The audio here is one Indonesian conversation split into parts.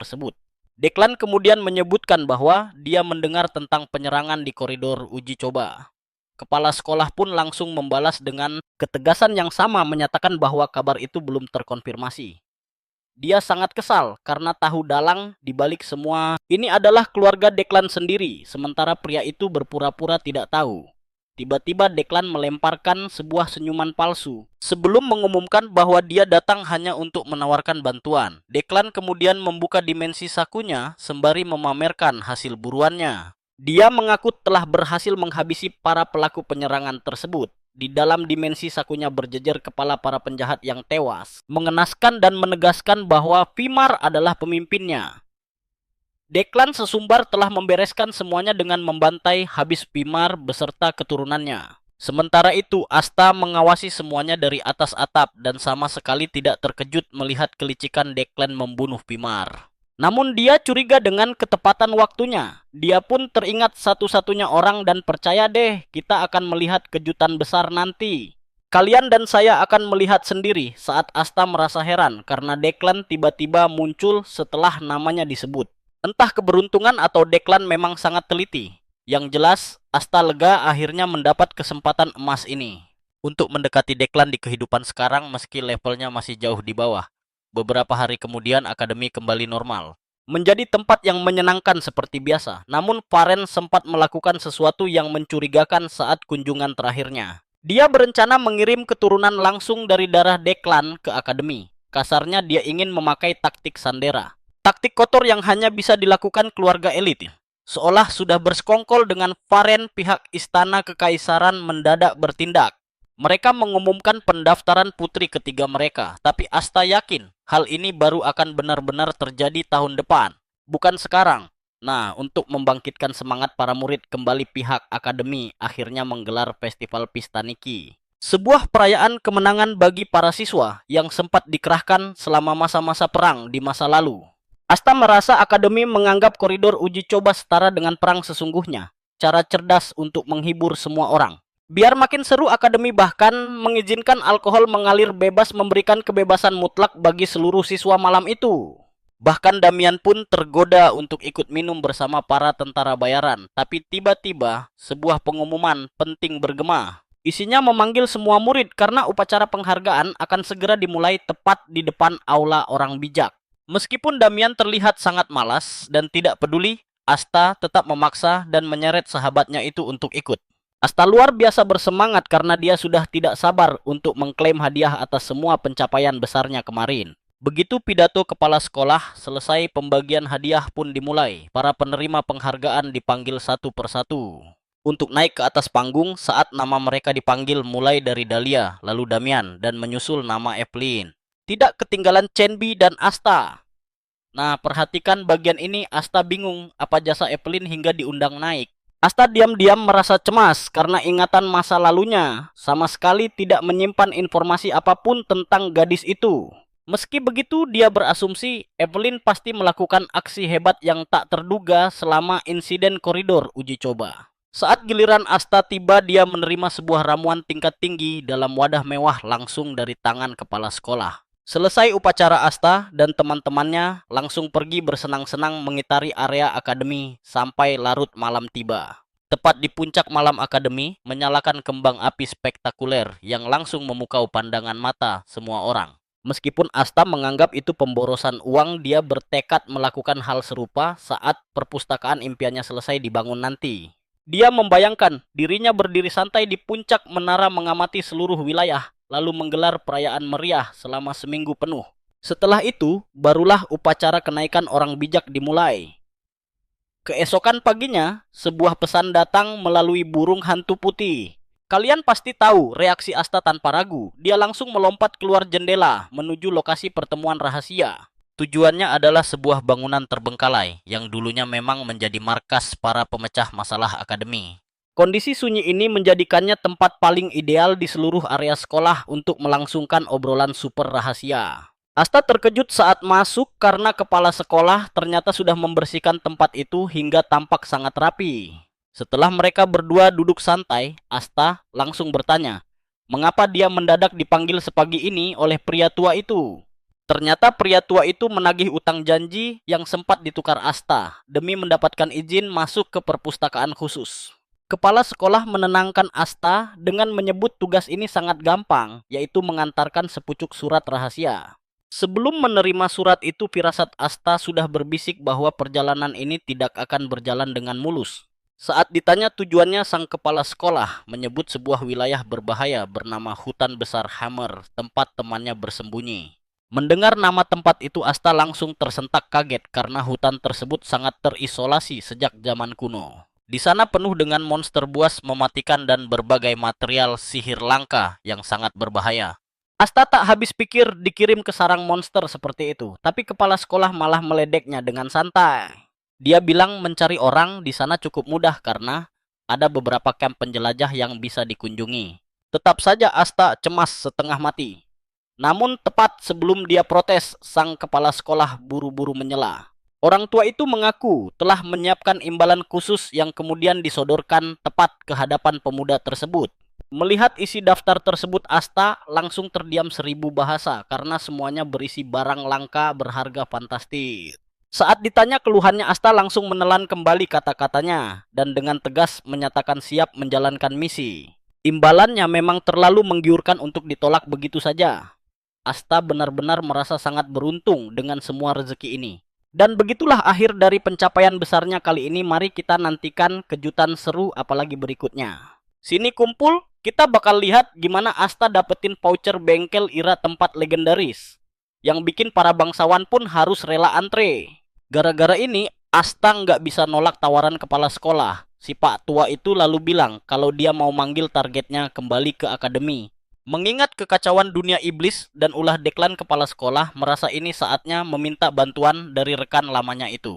tersebut. Declan kemudian menyebutkan bahwa dia mendengar tentang penyerangan di koridor uji coba. Kepala sekolah pun langsung membalas dengan ketegasan yang sama, menyatakan bahwa kabar itu belum terkonfirmasi. Dia sangat kesal karena tahu dalang di balik semua ini adalah keluarga Declan sendiri, sementara pria itu berpura-pura tidak tahu. Tiba-tiba Declan melemparkan sebuah senyuman palsu sebelum mengumumkan bahwa dia datang hanya untuk menawarkan bantuan. Declan kemudian membuka dimensi sakunya sembari memamerkan hasil buruannya. Dia mengaku telah berhasil menghabisi para pelaku penyerangan tersebut. Di dalam dimensi sakunya berjejer kepala para penjahat yang tewas, mengenaskan dan menegaskan bahwa Vimar adalah pemimpinnya. Declan sesumbar telah membereskan semuanya dengan membantai habis Vimar beserta keturunannya. Sementara itu, Asta mengawasi semuanya dari atas atap dan sama sekali tidak terkejut melihat kelicikan Declan membunuh Vimar. Namun dia curiga dengan ketepatan waktunya. Dia pun teringat satu-satunya orang dan percaya deh, kita akan melihat kejutan besar nanti. Kalian dan saya akan melihat sendiri saat Asta merasa heran karena Declan tiba-tiba muncul setelah namanya disebut. Entah keberuntungan atau Declan memang sangat teliti. Yang jelas, Asta lega akhirnya mendapat kesempatan emas ini untuk mendekati Declan di kehidupan sekarang meski levelnya masih jauh di bawah. Beberapa hari kemudian akademi kembali normal. Menjadi tempat yang menyenangkan seperti biasa. Namun Faren sempat melakukan sesuatu yang mencurigakan saat kunjungan terakhirnya. Dia berencana mengirim keturunan langsung dari darah Declan ke akademi. Kasarnya dia ingin memakai taktik Sandera. Taktik kotor yang hanya bisa dilakukan keluarga elit. Seolah sudah bersekongkol dengan Faren, pihak istana kekaisaran mendadak bertindak. Mereka mengumumkan pendaftaran putri ketiga mereka, tapi Asta yakin hal ini baru akan benar-benar terjadi tahun depan, bukan sekarang. Nah, untuk membangkitkan semangat para murid, kembali pihak akademi akhirnya menggelar festival Pista Niki. Sebuah perayaan kemenangan bagi para siswa yang sempat dikerahkan selama masa-masa perang di masa lalu. Asta merasa akademi menganggap koridor uji coba setara dengan perang sesungguhnya. Cara cerdas untuk menghibur semua orang. Biar makin seru, akademi bahkan mengizinkan alkohol mengalir bebas, memberikan kebebasan mutlak bagi seluruh siswa malam itu. Bahkan Damian pun tergoda untuk ikut minum bersama para tentara bayaran. Tapi tiba-tiba sebuah pengumuman penting bergema. Isinya memanggil semua murid karena upacara penghargaan akan segera dimulai tepat di depan aula orang bijak. Meskipun Damian terlihat sangat malas dan tidak peduli, Asta tetap memaksa dan menyeret sahabatnya itu untuk ikut. Asta luar biasa bersemangat karena dia sudah tidak sabar untuk mengklaim hadiah atas semua pencapaian besarnya kemarin. Begitu pidato kepala sekolah selesai, pembagian hadiah pun dimulai. Para penerima penghargaan dipanggil satu persatu untuk naik ke atas panggung. Saat nama mereka dipanggil mulai dari Dahlia, lalu Damian, dan menyusul nama Evelyn. Tidak ketinggalan Chenbi dan Asta. Nah, perhatikan bagian ini. Asta bingung apa jasa Evelyn hingga diundang naik. Asta diam-diam merasa cemas karena ingatan masa lalunya sama sekali tidak menyimpan informasi apapun tentang gadis itu. Meski begitu, dia berasumsi Evelyn pasti melakukan aksi hebat yang tak terduga selama insiden koridor uji coba. Saat giliran Asta tiba, dia menerima sebuah ramuan tingkat tinggi dalam wadah mewah langsung dari tangan kepala sekolah. Selesai upacara, Asta dan teman-temannya langsung pergi bersenang-senang mengitari area akademi sampai larut malam tiba. Tepat di puncak malam akademi, menyalakan kembang api spektakuler yang langsung memukau pandangan mata semua orang. Meskipun Asta menganggap itu pemborosan uang, dia bertekad melakukan hal serupa saat perpustakaan impiannya selesai dibangun nanti. Dia membayangkan dirinya berdiri santai di puncak menara mengamati seluruh wilayah, lalu menggelar perayaan meriah selama seminggu penuh. Setelah itu, barulah upacara kenaikan orang bijak dimulai. Keesokan paginya, sebuah pesan datang melalui burung hantu putih. Kalian pasti tahu reaksi Asta tanpa ragu. Dia langsung melompat keluar jendela menuju lokasi pertemuan rahasia. Tujuannya adalah sebuah bangunan terbengkalai yang dulunya memang menjadi markas para pemecah masalah akademi. Kondisi sunyi ini menjadikannya tempat paling ideal di seluruh area sekolah untuk melangsungkan obrolan super rahasia. Asta terkejut saat masuk karena kepala sekolah ternyata sudah membersihkan tempat itu hingga tampak sangat rapi. Setelah mereka berdua duduk santai, Asta langsung bertanya, mengapa dia mendadak dipanggil sepagi ini oleh pria tua itu? Ternyata pria tua itu menagih utang janji yang sempat ditukar Asta demi mendapatkan izin masuk ke perpustakaan khusus. Kepala sekolah menenangkan Asta dengan menyebut tugas ini sangat gampang, yaitu mengantarkan sepucuk surat rahasia. Sebelum menerima surat itu, firasat Asta sudah berbisik bahwa perjalanan ini tidak akan berjalan dengan mulus. Saat ditanya tujuannya, sang kepala sekolah menyebut sebuah wilayah berbahaya bernama Hutan Besar Hammer, tempat temannya bersembunyi. Mendengar nama tempat itu, Asta langsung tersentak kaget karena hutan tersebut sangat terisolasi sejak zaman kuno. Di sana penuh dengan monster buas mematikan dan berbagai material sihir langka yang sangat berbahaya. Asta tak habis pikir dikirim ke sarang monster seperti itu, tapi kepala sekolah malah meledeknya dengan santai. Dia bilang mencari orang di sana cukup mudah karena ada beberapa kamp penjelajah yang bisa dikunjungi. Tetap saja Asta cemas setengah mati. Namun tepat sebelum dia protes, sang kepala sekolah buru-buru menyela. Orang tua itu mengaku telah menyiapkan imbalan khusus yang kemudian disodorkan tepat ke hadapan pemuda tersebut. Melihat isi daftar tersebut, Asta langsung terdiam 1000 bahasa karena semuanya berisi barang langka berharga fantastis. Saat ditanya keluhannya, Asta langsung menelan kembali kata-katanya dan dengan tegas menyatakan siap menjalankan misi. Imbalannya memang terlalu menggiurkan untuk ditolak begitu saja. Asta benar-benar merasa sangat beruntung dengan semua rezeki ini. Dan begitulah akhir dari pencapaian besarnya kali ini. Mari kita nantikan kejutan seru apalagi berikutnya. Sini kumpul, kita bakal lihat gimana Asta dapetin voucher bengkel Ira tempat legendaris. Yang bikin para bangsawan pun harus rela antre. Gara-gara ini, Asta nggak bisa nolak tawaran kepala sekolah. Si Pak Tua itu lalu bilang kalau dia mau manggil targetnya kembali ke akademi. Mengingat kekacauan dunia iblis dan ulah deklan, kepala sekolah merasa ini saatnya meminta bantuan dari rekan lamanya itu.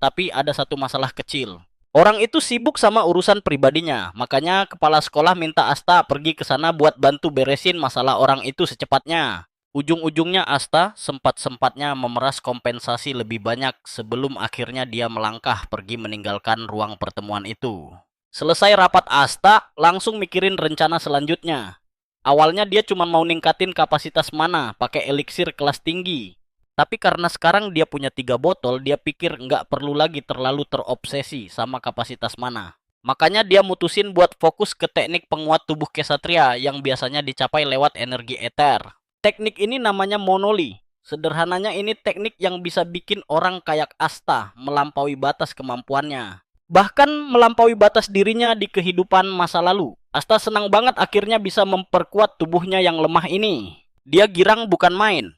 Tapi ada satu masalah kecil. Orang itu sibuk sama urusan pribadinya, makanya kepala sekolah minta Asta pergi ke sana buat bantu beresin masalah orang itu secepatnya. Ujung-ujungnya Asta sempat-sempatnya memeras kompensasi lebih banyak sebelum akhirnya dia melangkah pergi meninggalkan ruang pertemuan itu. Selesai rapat, Asta langsung mikirin rencana selanjutnya. Awalnya dia cuma mau ningkatin kapasitas mana pakai eliksir kelas tinggi. Tapi karena sekarang dia punya 3 botol, dia pikir nggak perlu lagi terlalu terobsesi sama kapasitas mana. Makanya dia mutusin buat fokus ke teknik penguat tubuh kesatria yang biasanya dicapai lewat energi eter. Teknik ini namanya monoli. Sederhananya ini teknik yang bisa bikin orang kayak Asta melampaui batas kemampuannya. Bahkan melampaui batas dirinya di kehidupan masa lalu. Asta senang banget akhirnya bisa memperkuat tubuhnya yang lemah ini. Dia girang bukan main.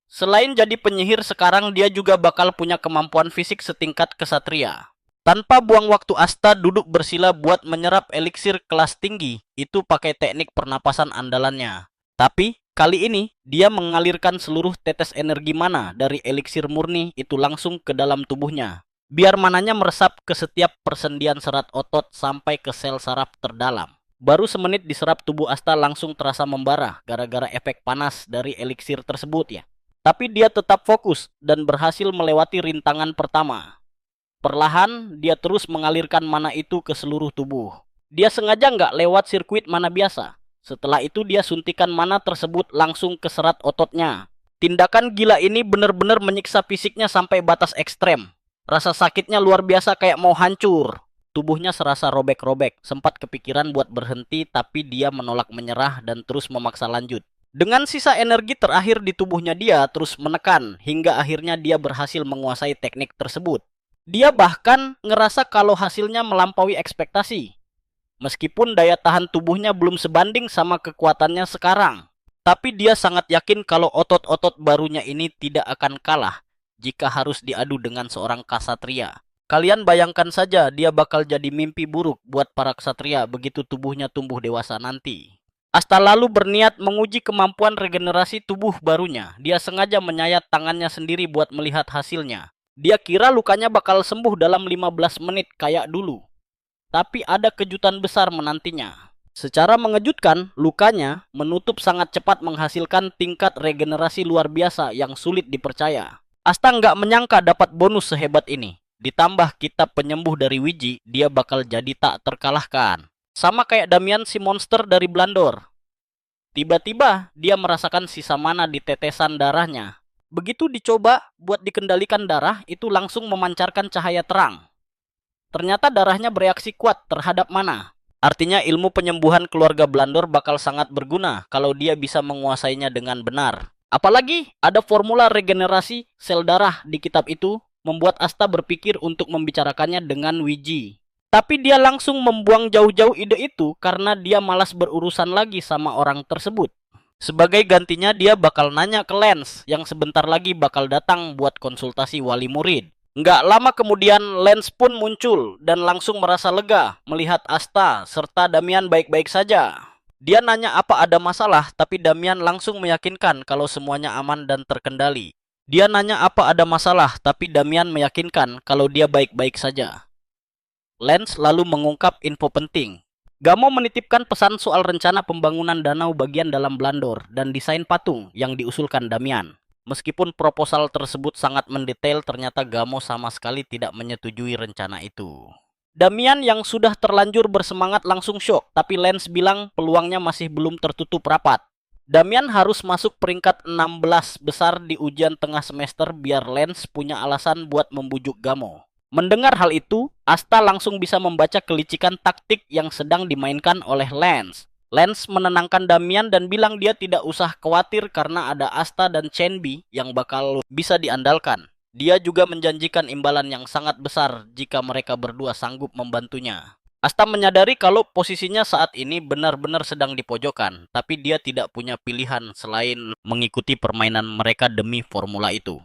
Selain jadi penyihir, sekarang dia juga bakal punya kemampuan fisik setingkat kesatria. Tanpa buang waktu, Asta duduk bersila buat menyerap eliksir kelas tinggi. Itu pakai teknik pernapasan andalannya. Tapi kali ini dia mengalirkan seluruh tetes energi mana dari eliksir murni itu langsung ke dalam tubuhnya. Biar mananya meresap ke setiap persendian serat otot sampai ke sel saraf terdalam. Baru semenit diserap, tubuh Asta langsung terasa membara gara-gara efek panas dari eliksir tersebut ya. Tapi dia tetap fokus dan berhasil melewati rintangan pertama. Perlahan dia terus mengalirkan mana itu ke seluruh tubuh. Dia sengaja nggak lewat sirkuit mana biasa. Setelah itu dia suntikan mana tersebut langsung ke serat ototnya. Tindakan gila ini benar-benar menyiksa fisiknya sampai batas ekstrem. Rasa sakitnya luar biasa kayak mau hancur. Tubuhnya serasa robek-robek. Sempat kepikiran buat berhenti, tapi dia menolak menyerah dan terus memaksa lanjut. Dengan sisa energi terakhir di tubuhnya, dia terus menekan hingga akhirnya dia berhasil menguasai teknik tersebut. Dia bahkan ngerasa kalau hasilnya melampaui ekspektasi. Meskipun daya tahan tubuhnya belum sebanding sama kekuatannya sekarang. Tapi dia sangat yakin kalau otot-otot barunya ini tidak akan kalah jika harus diadu dengan seorang ksatria. Kalian bayangkan saja dia bakal jadi mimpi buruk buat para ksatria begitu tubuhnya tumbuh dewasa nanti. Asta lalu berniat menguji kemampuan regenerasi tubuh barunya. Dia sengaja menyayat tangannya sendiri buat melihat hasilnya. Dia kira lukanya bakal sembuh dalam 15 menit kayak dulu. Tapi ada kejutan besar menantinya. Secara mengejutkan, lukanya menutup sangat cepat menghasilkan tingkat regenerasi luar biasa yang sulit dipercaya. Asta nggak menyangka dapat bonus sehebat ini. Ditambah kitab penyembuh dari Wiji, dia bakal jadi tak terkalahkan. Sama kayak Damian si monster dari Blandor. Tiba-tiba dia merasakan sisa mana di tetesan darahnya. Begitu dicoba buat dikendalikan darah, itu langsung memancarkan cahaya terang. Ternyata darahnya bereaksi kuat terhadap mana. Artinya ilmu penyembuhan keluarga Blandor bakal sangat berguna kalau dia bisa menguasainya dengan benar. Apalagi ada formula regenerasi sel darah di kitab itu, membuat Asta berpikir untuk membicarakannya dengan Wiji. Tapi dia langsung membuang jauh-jauh ide itu karena dia malas berurusan lagi sama orang tersebut. Sebagai gantinya dia bakal nanya ke Lance yang sebentar lagi bakal datang buat konsultasi wali murid. Nggak lama kemudian Lance pun muncul dan langsung merasa lega melihat Asta serta Damian baik-baik saja. Dia nanya apa ada masalah, tapi Damian langsung meyakinkan kalau semuanya aman dan terkendali. Dia nanya apa ada masalah, tapi Damian meyakinkan kalau dia baik-baik saja. Lance lalu mengungkap info penting. Gamo menitipkan pesan soal rencana pembangunan danau bagian dalam Blandor dan desain patung yang diusulkan Damian. Meskipun proposal tersebut sangat mendetail, ternyata Gamo sama sekali tidak menyetujui rencana itu. Damian yang sudah terlanjur bersemangat langsung syok, tapi Lance bilang peluangnya masih belum tertutup rapat. Damian harus masuk peringkat 16 besar di ujian tengah semester biar Lance punya alasan buat membujuk Gamo. Mendengar hal itu, Asta langsung bisa membaca kelicikan taktik yang sedang dimainkan oleh Lance. Lance menenangkan Damian dan bilang dia tidak usah khawatir karena ada Asta dan Chenbi yang bakal bisa diandalkan. Dia juga menjanjikan imbalan yang sangat besar jika mereka berdua sanggup membantunya. Asta menyadari kalau posisinya saat ini benar-benar sedang di pojokan, tapi dia tidak punya pilihan selain mengikuti permainan mereka demi formula itu.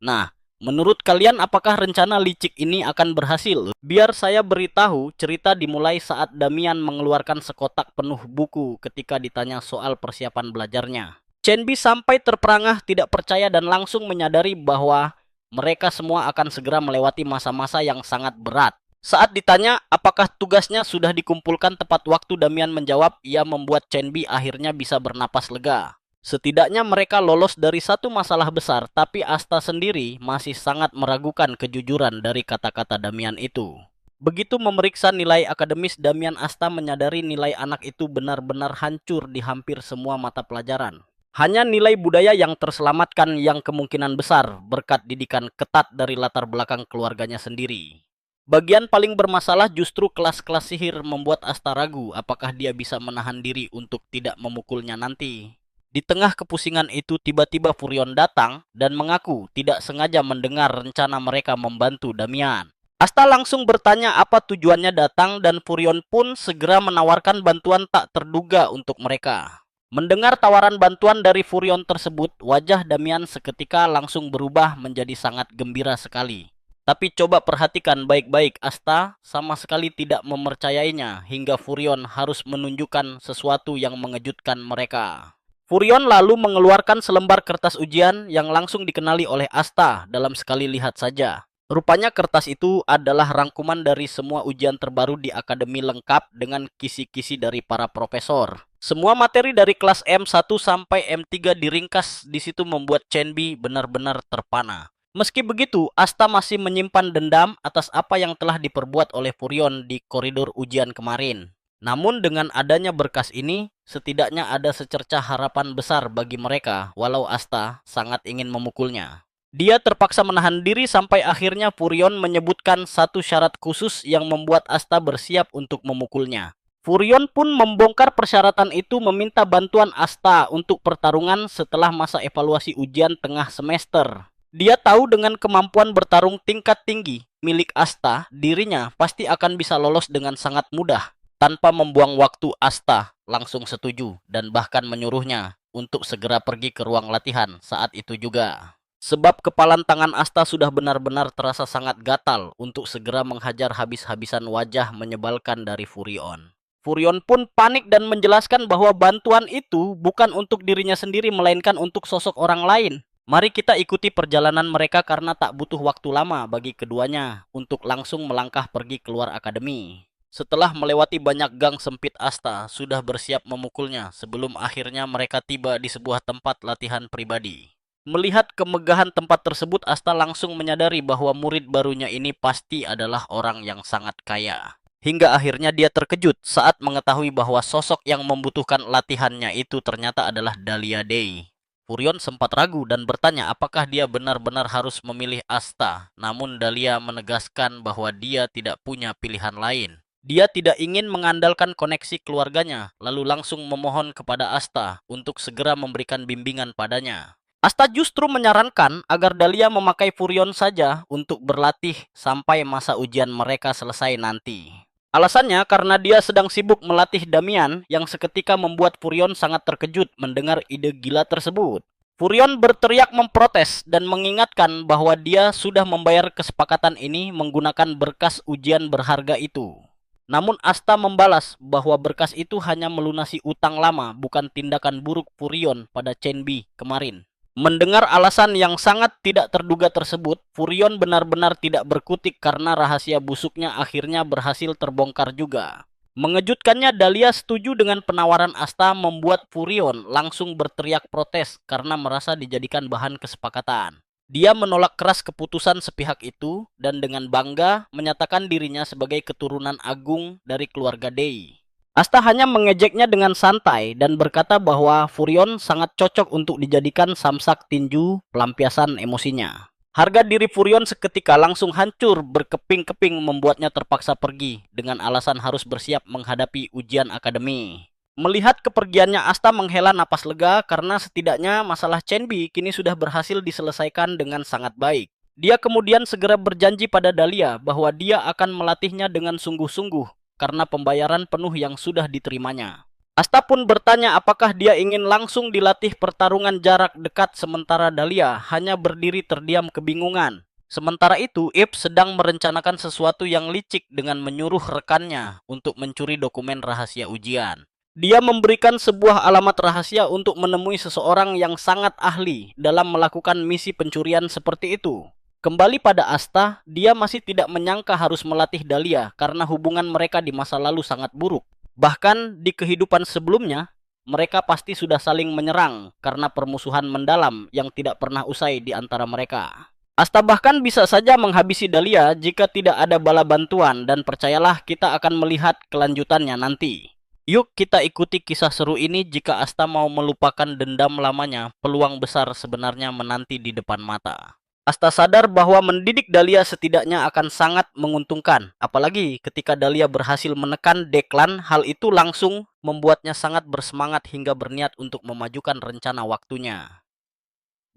Nah, menurut kalian apakah rencana licik ini akan berhasil? Biar saya beritahu, cerita dimulai saat Damian mengeluarkan sekotak penuh buku ketika ditanya soal persiapan belajarnya. Chenbi sampai terperangah tidak percaya dan langsung menyadari bahwa mereka semua akan segera melewati masa-masa yang sangat berat. Saat ditanya apakah tugasnya sudah dikumpulkan tepat waktu, Damian menjawab ia membuat Chenbi akhirnya bisa bernapas lega. Setidaknya mereka lolos dari satu masalah besar, tapi Asta sendiri masih sangat meragukan kejujuran dari kata-kata Damian itu. Begitu memeriksa nilai akademis, Damian Asta menyadari nilai anak itu benar-benar hancur di hampir semua mata pelajaran. Hanya nilai budaya yang terselamatkan yang kemungkinan besar berkat didikan ketat dari latar belakang keluarganya sendiri. Bagian paling bermasalah justru kelas-kelas sihir membuat Asta ragu apakah dia bisa menahan diri untuk tidak memukulnya nanti. Di tengah kepusingan itu tiba-tiba Furion datang dan mengaku tidak sengaja mendengar rencana mereka membantu Damian. Asta langsung bertanya apa tujuannya datang dan Furion pun segera menawarkan bantuan tak terduga untuk mereka. Mendengar tawaran bantuan dari Furion tersebut, wajah Damian seketika langsung berubah menjadi sangat gembira sekali. Tapi coba perhatikan baik-baik, Asta sama sekali tidak mempercayainya hingga Furion harus menunjukkan sesuatu yang mengejutkan mereka. Furion lalu mengeluarkan selembar kertas ujian yang langsung dikenali oleh Asta dalam sekali lihat saja. Rupanya kertas itu adalah rangkuman dari semua ujian terbaru di akademi lengkap dengan kisi-kisi dari para profesor. Semua materi dari kelas M1 sampai M3 diringkas di situ membuat Chenbi benar-benar terpana. Meski begitu, Asta masih menyimpan dendam atas apa yang telah diperbuat oleh Furion di koridor ujian kemarin. Namun dengan adanya berkas ini, setidaknya ada secercah harapan besar bagi mereka walau Asta sangat ingin memukulnya. Dia terpaksa menahan diri sampai akhirnya Furion menyebutkan satu syarat khusus yang membuat Asta bersiap untuk memukulnya. Furion pun membongkar persyaratan itu meminta bantuan Asta untuk pertarungan setelah masa evaluasi ujian tengah semester. Dia tahu dengan kemampuan bertarung tingkat tinggi milik Asta, dirinya pasti akan bisa lolos dengan sangat mudah. Tanpa membuang waktu, Asta langsung setuju dan bahkan menyuruhnya untuk segera pergi ke ruang latihan saat itu juga. Sebab kepalan tangan Asta sudah benar-benar terasa sangat gatal untuk segera menghajar habis-habisan wajah menyebalkan dari Furion. Furion pun panik dan menjelaskan bahwa bantuan itu bukan untuk dirinya sendiri melainkan untuk sosok orang lain. Mari kita ikuti perjalanan mereka karena tak butuh waktu lama bagi keduanya untuk langsung melangkah pergi keluar akademi. Setelah melewati banyak gang sempit, Asta sudah bersiap memukulnya sebelum akhirnya mereka tiba di sebuah tempat latihan pribadi. Melihat kemegahan tempat tersebut, Asta langsung menyadari bahwa murid barunya ini pasti adalah orang yang sangat kaya. Hingga akhirnya dia terkejut saat mengetahui bahwa sosok yang membutuhkan latihannya itu ternyata adalah Dahlia Day. Furion sempat ragu dan bertanya apakah dia benar-benar harus memilih Asta. Namun Dahlia menegaskan bahwa dia tidak punya pilihan lain. Dia tidak ingin mengandalkan koneksi keluarganya, lalu langsung memohon kepada Asta untuk segera memberikan bimbingan padanya. Asta justru menyarankan agar Dahlia memakai Furion saja untuk berlatih sampai masa ujian mereka selesai nanti. Alasannya karena dia sedang sibuk melatih Damian yang seketika membuat Furion sangat terkejut mendengar ide gila tersebut. Furion berteriak memprotes dan mengingatkan bahwa dia sudah membayar kesepakatan ini menggunakan berkas ujian berharga itu. Namun Asta membalas bahwa berkas itu hanya melunasi utang lama, bukan tindakan buruk Furion pada Chenbi kemarin. Mendengar alasan yang sangat tidak terduga tersebut, Furion benar-benar tidak berkutik karena rahasia busuknya akhirnya berhasil terbongkar juga. Mengejutkannya, Dahlia setuju dengan penawaran Asta membuat Furion langsung berteriak protes karena merasa dijadikan bahan kesepakatan. Dia menolak keras keputusan sepihak itu dan dengan bangga menyatakan dirinya sebagai keturunan agung dari keluarga Day. Asta hanya mengejeknya dengan santai dan berkata bahwa Furion sangat cocok untuk dijadikan samsak tinju pelampiasan emosinya. Harga diri Furion seketika langsung hancur berkeping-keping membuatnya terpaksa pergi dengan alasan harus bersiap menghadapi ujian akademi. Melihat kepergiannya, Asta menghela napas lega karena setidaknya masalah Chenbi kini sudah berhasil diselesaikan dengan sangat baik. Dia kemudian segera berjanji pada Dahlia bahwa dia akan melatihnya dengan sungguh-sungguh karena pembayaran penuh yang sudah diterimanya. Asta pun bertanya apakah dia ingin langsung dilatih pertarungan jarak dekat sementara Dahlia hanya berdiri terdiam kebingungan. Sementara itu, Ip sedang merencanakan sesuatu yang licik dengan menyuruh rekannya untuk mencuri dokumen rahasia ujian. Dia memberikan sebuah alamat rahasia untuk menemui seseorang yang sangat ahli dalam melakukan misi pencurian seperti itu. Kembali pada Asta, dia masih tidak menyangka harus melatih Dahlia karena hubungan mereka di masa lalu sangat buruk. Bahkan di kehidupan sebelumnya, mereka pasti sudah saling menyerang karena permusuhan mendalam yang tidak pernah usai di antara mereka. Asta bahkan bisa saja menghabisi Dahlia jika tidak ada bala bantuan dan percayalah kita akan melihat kelanjutannya nanti. Yuk kita ikuti kisah seru ini. Jika Asta mau melupakan dendam lamanya, peluang besar sebenarnya menanti di depan mata. Asta sadar bahwa mendidik Dahlia setidaknya akan sangat menguntungkan. Apalagi ketika Dahlia berhasil menekan Deklan, hal itu langsung membuatnya sangat bersemangat hingga berniat untuk memajukan rencana waktunya.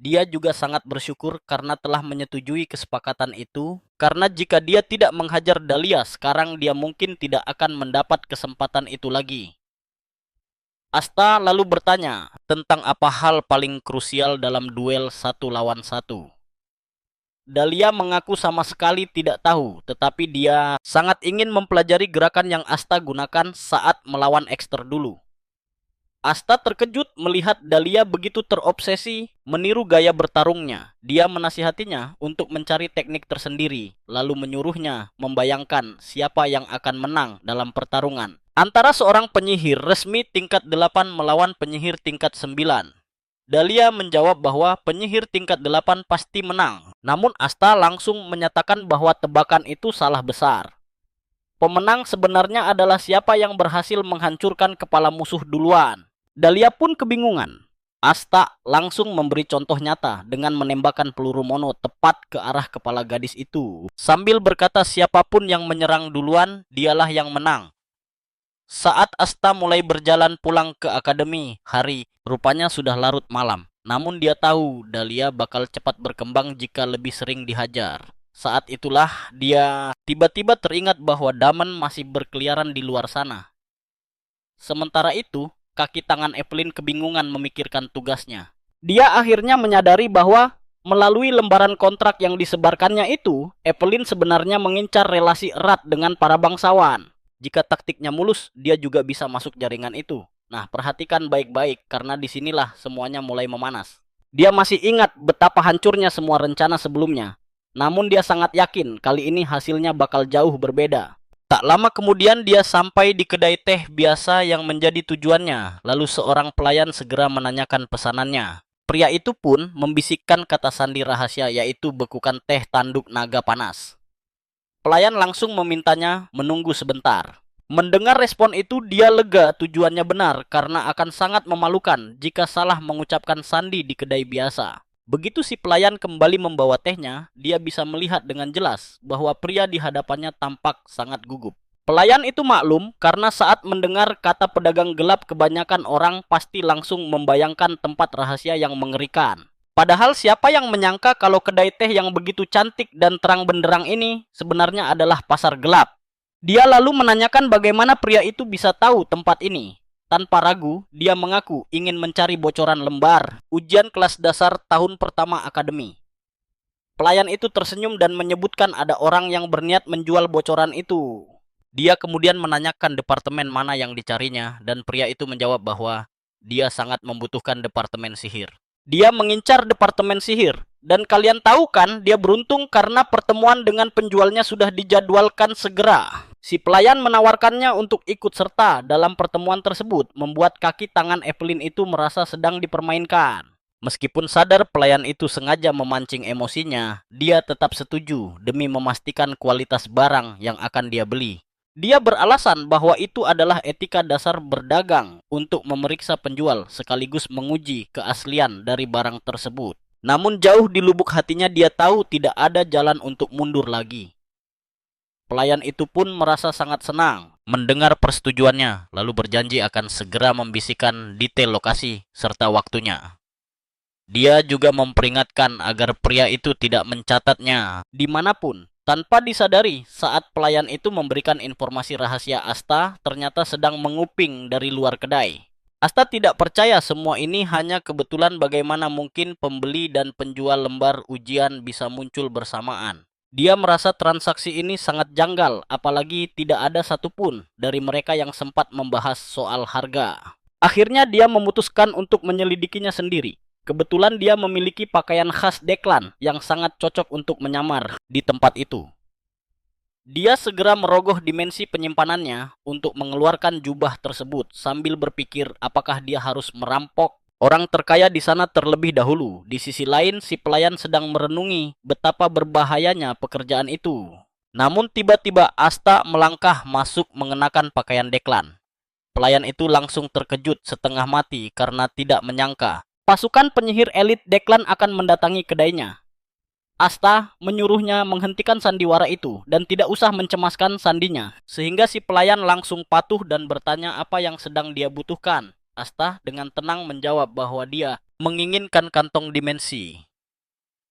Dia juga sangat bersyukur karena telah menyetujui kesepakatan itu, karena jika dia tidak menghajar Dahlia, sekarang dia mungkin tidak akan mendapat kesempatan itu lagi. Asta lalu bertanya tentang apa hal paling krusial dalam duel 1 lawan 1. Dahlia mengaku sama sekali tidak tahu, tetapi dia sangat ingin mempelajari gerakan yang Asta gunakan saat melawan Exter dulu. Asta terkejut melihat Dahlia begitu terobsesi meniru gaya bertarungnya. Dia menasihatinya untuk mencari teknik tersendiri, lalu menyuruhnya membayangkan siapa yang akan menang dalam pertarungan antara seorang penyihir resmi tingkat 8 melawan penyihir tingkat 9. Dahlia menjawab bahwa penyihir tingkat 8 pasti menang. Namun Asta langsung menyatakan bahwa tebakan itu salah besar. Pemenang sebenarnya adalah siapa yang berhasil menghancurkan kepala musuh duluan. Dahlia pun kebingungan. Asta langsung memberi contoh nyata dengan menembakkan peluru mono tepat ke arah kepala gadis itu, sambil berkata siapapun yang menyerang duluan, dialah yang menang. Saat Asta mulai berjalan pulang ke akademi, hari rupanya sudah larut malam. Namun dia tahu Dahlia bakal cepat berkembang jika lebih sering dihajar. Saat itulah dia tiba-tiba teringat bahwa Daman masih berkeliaran di luar sana. Sementara itu, kaki tangan Evelyn kebingungan memikirkan tugasnya. Dia akhirnya menyadari bahwa melalui lembaran kontrak yang disebarkannya itu, Evelyn sebenarnya mengincar relasi erat dengan para bangsawan. Jika taktiknya mulus, dia juga bisa masuk jaringan itu. Nah, perhatikan baik-baik karena disinilah semuanya mulai memanas. Dia masih ingat betapa hancurnya semua rencana sebelumnya. Namun dia sangat yakin kali ini hasilnya bakal jauh berbeda. Tak lama kemudian dia sampai di kedai teh biasa yang menjadi tujuannya. Lalu seorang pelayan segera menanyakan pesanannya. Pria itu pun membisikkan kata sandi rahasia yaitu bekukan teh tanduk naga panas. Pelayan langsung memintanya menunggu sebentar. Mendengar respon itu, dia lega tujuannya benar karena akan sangat memalukan jika salah mengucapkan sandi di kedai biasa. Begitu si pelayan kembali membawa tehnya, dia bisa melihat dengan jelas bahwa pria di hadapannya tampak sangat gugup. Pelayan itu maklum karena saat mendengar kata pedagang gelap, kebanyakan orang pasti langsung membayangkan tempat rahasia yang mengerikan. Padahal siapa yang menyangka kalau kedai teh yang begitu cantik dan terang benderang ini sebenarnya adalah pasar gelap. Dia lalu menanyakan bagaimana pria itu bisa tahu tempat ini. Tanpa ragu, dia mengaku ingin mencari bocoran lembar ujian kelas dasar tahun pertama akademi. Pelayan itu tersenyum dan menyebutkan ada orang yang berniat menjual bocoran itu. Dia kemudian menanyakan departemen mana yang dicarinya, dan pria itu menjawab bahwa dia sangat membutuhkan departemen sihir. Dia mengincar departemen sihir, dan kalian tahu kan, dia beruntung karena pertemuan dengan penjualnya sudah dijadwalkan segera. Si pelayan menawarkannya untuk ikut serta dalam pertemuan tersebut, membuat kaki tangan Evelyn itu merasa sedang dipermainkan. Meskipun sadar pelayan itu sengaja memancing emosinya, dia tetap setuju demi memastikan kualitas barang yang akan dia beli. Dia beralasan bahwa itu adalah etika dasar berdagang untuk memeriksa penjual sekaligus menguji keaslian dari barang tersebut. Namun jauh di lubuk hatinya dia tahu tidak ada jalan untuk mundur lagi. Pelayan itu pun merasa sangat senang mendengar persetujuannya, lalu berjanji akan segera membisikkan detail lokasi serta waktunya. Dia juga memperingatkan agar pria itu tidak mencatatnya dimanapun. Tanpa disadari, saat pelayan itu memberikan informasi rahasia, Asta ternyata sedang menguping dari luar kedai. Asta tidak percaya semua ini hanya kebetulan. Bagaimana mungkin pembeli dan penjual lembar ujian bisa muncul bersamaan. Dia merasa transaksi ini sangat janggal, apalagi tidak ada satupun dari mereka yang sempat membahas soal harga. Akhirnya dia memutuskan untuk menyelidikinya sendiri. Kebetulan dia memiliki pakaian khas Deklan yang sangat cocok untuk menyamar di tempat itu. Dia segera merogoh dimensi penyimpanannya untuk mengeluarkan jubah tersebut sambil berpikir apakah dia harus merampok orang terkaya di sana terlebih dahulu. Di sisi lain, si pelayan sedang merenungi betapa berbahayanya pekerjaan itu. Namun tiba-tiba Asta melangkah masuk mengenakan pakaian Deklan. Pelayan itu langsung terkejut setengah mati karena tidak menyangka pasukan penyihir elit Deklan akan mendatangi kedainya. Asta menyuruhnya menghentikan sandiwara itu dan tidak usah mencemaskan sandinya, sehingga si pelayan langsung patuh dan bertanya apa yang sedang dia butuhkan. Asta dengan tenang menjawab bahwa dia menginginkan kantong dimensi.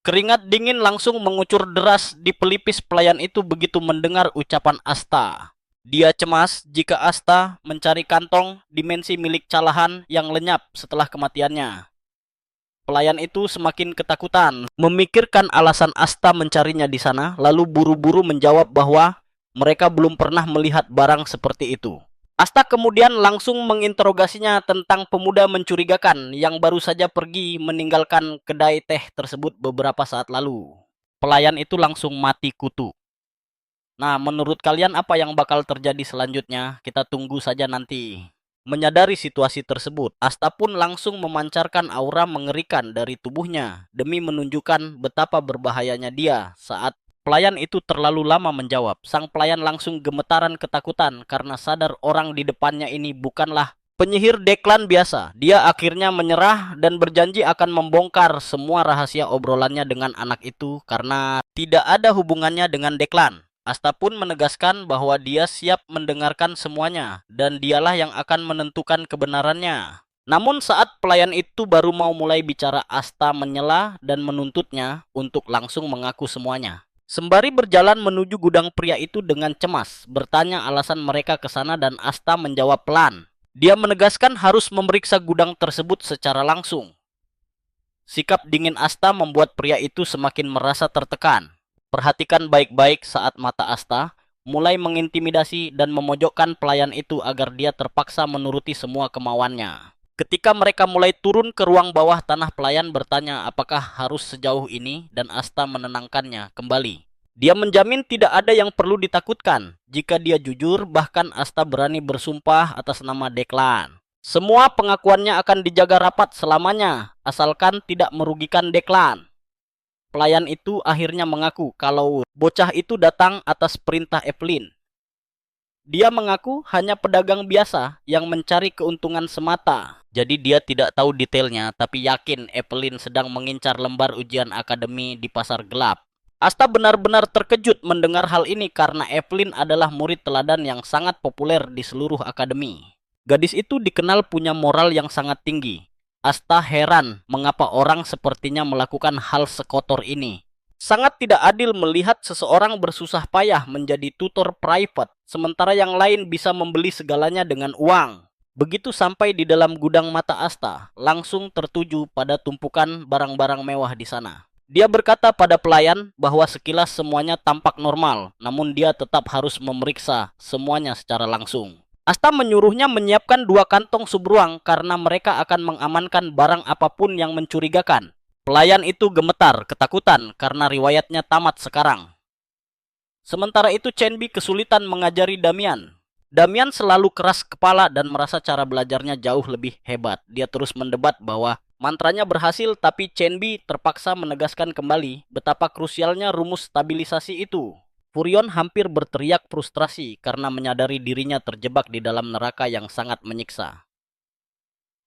Keringat dingin langsung mengucur deras di pelipis pelayan itu begitu mendengar ucapan Asta. Dia cemas jika Asta mencari kantong dimensi milik Calahan yang lenyap setelah kematiannya. Pelayan itu semakin ketakutan, memikirkan alasan Asta mencarinya di sana, lalu buru-buru menjawab bahwa mereka belum pernah melihat barang seperti itu. Asta kemudian langsung menginterogasinya tentang pemuda mencurigakan yang baru saja pergi meninggalkan kedai teh tersebut beberapa saat lalu. Pelayan itu langsung mati kutu. Nah, menurut kalian apa yang bakal terjadi selanjutnya? Kita tunggu saja nanti. Menyadari situasi tersebut, Asta pun langsung memancarkan aura mengerikan dari tubuhnya demi menunjukkan betapa berbahayanya dia. Saat pelayan itu terlalu lama menjawab, sang pelayan langsung gemetaran ketakutan karena sadar orang di depannya ini bukanlah penyihir Deklan biasa. Dia akhirnya menyerah dan berjanji akan membongkar semua rahasia obrolannya dengan anak itu karena tidak ada hubungannya dengan Deklan. Asta pun menegaskan bahwa dia siap mendengarkan semuanya dan dialah yang akan menentukan kebenarannya. Namun saat pelayan itu baru mau mulai bicara, Asta menyela dan menuntutnya untuk langsung mengaku semuanya. Sembari berjalan menuju gudang, pria itu dengan cemas bertanya alasan mereka ke sana dan Asta menjawab pelan. Dia menegaskan harus memeriksa gudang tersebut secara langsung. Sikap dingin Asta membuat pria itu semakin merasa tertekan. Perhatikan baik-baik saat mata Asta mulai mengintimidasi dan memojokkan pelayan itu agar dia terpaksa menuruti semua kemauannya. Ketika mereka mulai turun ke ruang bawah tanah, pelayan bertanya apakah harus sejauh ini dan Asta menenangkannya kembali. Dia menjamin tidak ada yang perlu ditakutkan. Jika dia jujur, bahkan Asta berani bersumpah atas nama Deklan. Semua pengakuannya akan dijaga rapat selamanya, asalkan tidak merugikan Deklan. Pelayan itu akhirnya mengaku kalau bocah itu datang atas perintah Evelyn. Dia mengaku hanya pedagang biasa yang mencari keuntungan semata. Jadi dia tidak tahu detailnya, tapi yakin Evelyn sedang mengincar lembar ujian akademi di pasar gelap. Asta benar-benar terkejut mendengar hal ini karena Evelyn adalah murid teladan yang sangat populer di seluruh akademi. Gadis itu dikenal punya moral yang sangat tinggi. Asta heran mengapa orang sepertinya melakukan hal sekotor ini. Sangat tidak adil melihat seseorang bersusah payah menjadi tutor private, sementara yang lain bisa membeli segalanya dengan uang. Begitu sampai di dalam gudang mata Asta, langsung tertuju pada tumpukan barang-barang mewah di sana. Dia berkata pada pelayan bahwa sekilas semuanya tampak normal, namun dia tetap harus memeriksa semuanya secara langsung. Asta menyuruhnya menyiapkan 2 kantong subruang karena mereka akan mengamankan barang apapun yang mencurigakan. Pelayan itu gemetar, ketakutan karena riwayatnya tamat sekarang. Sementara itu Chenbi kesulitan mengajari Damian. Damian selalu keras kepala dan merasa cara belajarnya jauh lebih hebat. Dia terus mendebat bahwa mantranya berhasil, tapi Chenbi terpaksa menegaskan kembali betapa krusialnya rumus stabilisasi itu. Furion hampir berteriak frustrasi karena menyadari dirinya terjebak di dalam neraka yang sangat menyiksa.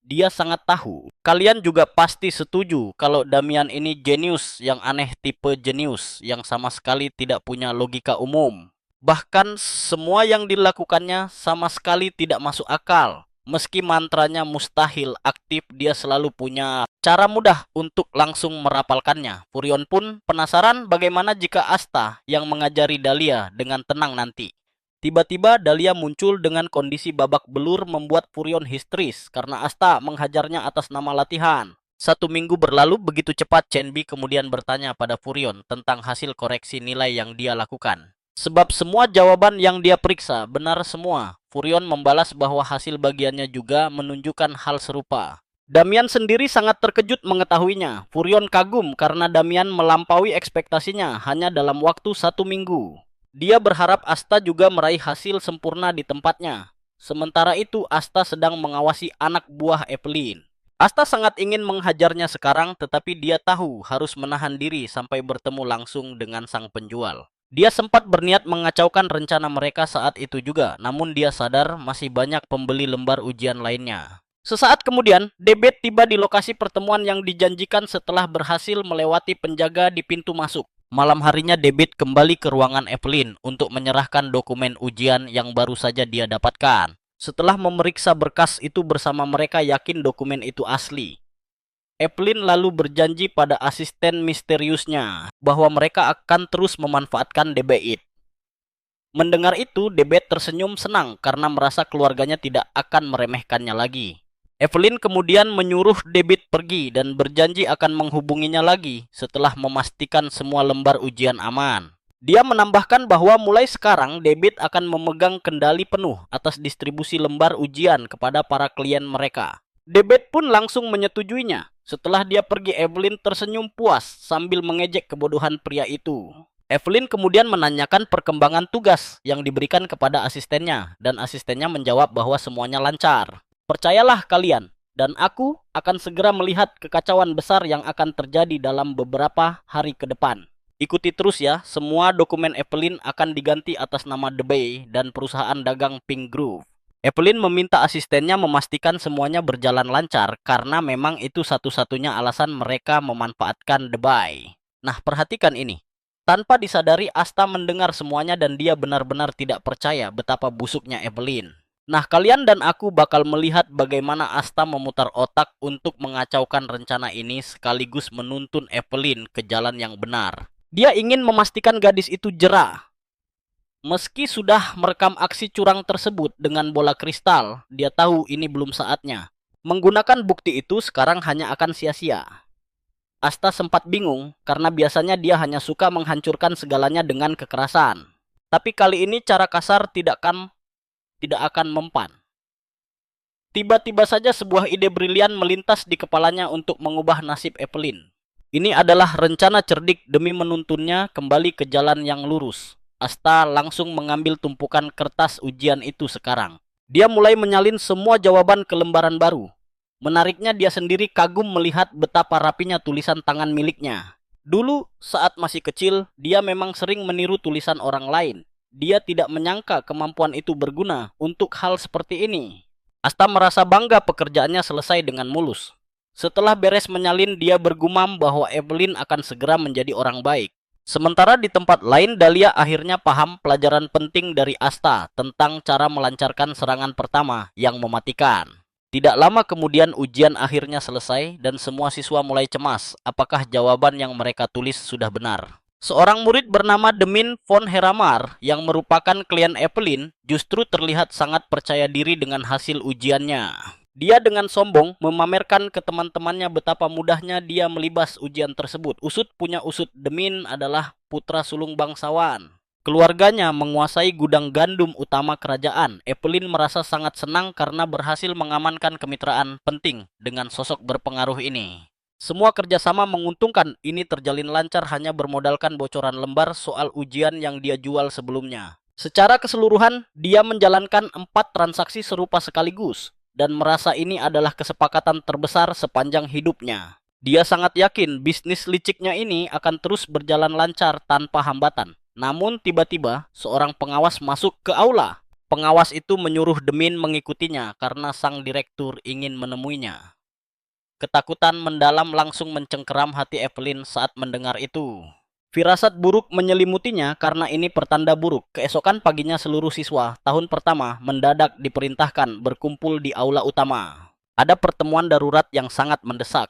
Dia sangat tahu. Kalian juga pasti setuju kalau Damian ini jenius yang aneh, tipe jenius yang sama sekali tidak punya logika umum. Bahkan semua yang dilakukannya sama sekali tidak masuk akal. Meski mantranya mustahil aktif, dia selalu punya cara mudah untuk langsung merapalkannya. Furion pun penasaran bagaimana jika Asta yang mengajari Dahlia dengan tenang nanti. Tiba-tiba Dahlia muncul dengan kondisi babak belur membuat Furion histeris karena Asta menghajarnya atas nama latihan. 1 minggu berlalu begitu cepat. Chenbi kemudian bertanya pada Furion tentang hasil koreksi nilai yang dia lakukan. Sebab semua jawaban yang dia periksa benar semua. Furion membalas bahwa hasil bagiannya juga menunjukkan hal serupa. Damian sendiri sangat terkejut mengetahuinya. Furion kagum karena Damian melampaui ekspektasinya hanya dalam waktu 1 minggu. Dia berharap Asta juga meraih hasil sempurna di tempatnya. Sementara itu Asta sedang mengawasi anak buah Evelyn. Asta sangat ingin menghajarnya sekarang, tetapi dia tahu harus menahan diri sampai bertemu langsung dengan sang penjual. Dia sempat berniat mengacaukan rencana mereka saat itu juga, namun dia sadar masih banyak pembeli lembar ujian lainnya. Sesaat kemudian, Debet tiba di lokasi pertemuan yang dijanjikan setelah berhasil melewati penjaga di pintu masuk. Malam harinya Debet kembali ke ruangan Evelyn untuk menyerahkan dokumen ujian yang baru saja dia dapatkan. Setelah memeriksa berkas itu bersama, mereka yakin dokumen itu asli. Evelyn lalu berjanji pada asisten misteriusnya bahwa mereka akan terus memanfaatkan Debet. Mendengar itu, Debet tersenyum senang karena merasa keluarganya tidak akan meremehkannya lagi. Evelyn kemudian menyuruh Debet pergi dan berjanji akan menghubunginya lagi setelah memastikan semua lembar ujian aman. Dia menambahkan bahwa mulai sekarang Debet akan memegang kendali penuh atas distribusi lembar ujian kepada para klien mereka. Debet pun langsung menyetujuinya. Setelah dia pergi, Evelyn tersenyum puas sambil mengejek kebodohan pria itu. Evelyn kemudian menanyakan perkembangan tugas yang diberikan kepada asistennya, dan asistennya menjawab bahwa semuanya lancar. Percayalah kalian, dan aku akan segera melihat kekacauan besar yang akan terjadi dalam beberapa hari ke depan. Ikuti terus ya, semua dokumen Evelyn akan diganti atas nama The Bay dan perusahaan dagang Pink Grove. Evelyn meminta asistennya memastikan semuanya berjalan lancar karena memang itu satu-satunya alasan mereka memanfaatkan The Bay. Nah, perhatikan ini. Tanpa disadari, Asta mendengar semuanya dan dia benar-benar tidak percaya betapa busuknya Evelyn. Nah, kalian dan aku bakal melihat bagaimana Asta memutar otak untuk mengacaukan rencana ini sekaligus menuntun Evelyn ke jalan yang benar. Dia ingin memastikan gadis itu jera. Meski sudah merekam aksi curang tersebut dengan bola kristal, dia tahu ini belum saatnya. Menggunakan bukti itu sekarang hanya akan sia-sia. Asta sempat bingung karena biasanya dia hanya suka menghancurkan segalanya dengan kekerasan. Tapi kali ini cara kasar tidak akan mempan. Tiba-tiba saja sebuah ide brilian melintas di kepalanya untuk mengubah nasib Evelyn. Ini adalah rencana cerdik demi menuntunnya kembali ke jalan yang lurus. Asta langsung mengambil tumpukan kertas ujian itu sekarang. Dia mulai menyalin semua jawaban ke lembaran baru. Menariknya, dia sendiri kagum melihat betapa rapinya tulisan tangan miliknya. Dulu saat masih kecil, dia memang sering meniru tulisan orang lain. Dia tidak menyangka kemampuan itu berguna untuk hal seperti ini. Asta merasa bangga pekerjaannya selesai dengan mulus. Setelah beres menyalin, dia bergumam bahwa Evelyn akan segera menjadi orang baik. Sementara di tempat lain, Dahlia akhirnya paham pelajaran penting dari Asta tentang cara melancarkan serangan pertama yang mematikan. Tidak lama kemudian ujian akhirnya selesai dan semua siswa mulai cemas apakah jawaban yang mereka tulis sudah benar. Seorang murid bernama Demin von Heramar yang merupakan klien Evelyn justru terlihat sangat percaya diri dengan hasil ujiannya. Dia dengan sombong memamerkan ke teman-temannya betapa mudahnya dia melibas ujian tersebut. Usut punya usut, Demin adalah putra sulung bangsawan. Keluarganya menguasai gudang gandum utama kerajaan. Evelyn merasa sangat senang karena berhasil mengamankan kemitraan penting dengan sosok berpengaruh ini. Semua kerjasama menguntungkan, ini terjalin lancar hanya bermodalkan bocoran lembar soal ujian yang dia jual sebelumnya. Secara keseluruhan, dia menjalankan 4 transaksi serupa sekaligus dan merasa ini adalah kesepakatan terbesar sepanjang hidupnya. Dia sangat yakin bisnis liciknya ini akan terus berjalan lancar tanpa hambatan. Namun tiba-tiba seorang pengawas masuk ke aula. Pengawas itu menyuruh Demin mengikutinya karena sang direktur ingin menemuinya. Ketakutan mendalam langsung mencengkeram hati Evelyn saat mendengar itu. Firasat buruk menyelimutinya karena ini pertanda buruk. Keesokan paginya seluruh siswa tahun pertama mendadak diperintahkan berkumpul di aula utama. Ada pertemuan darurat yang sangat mendesak.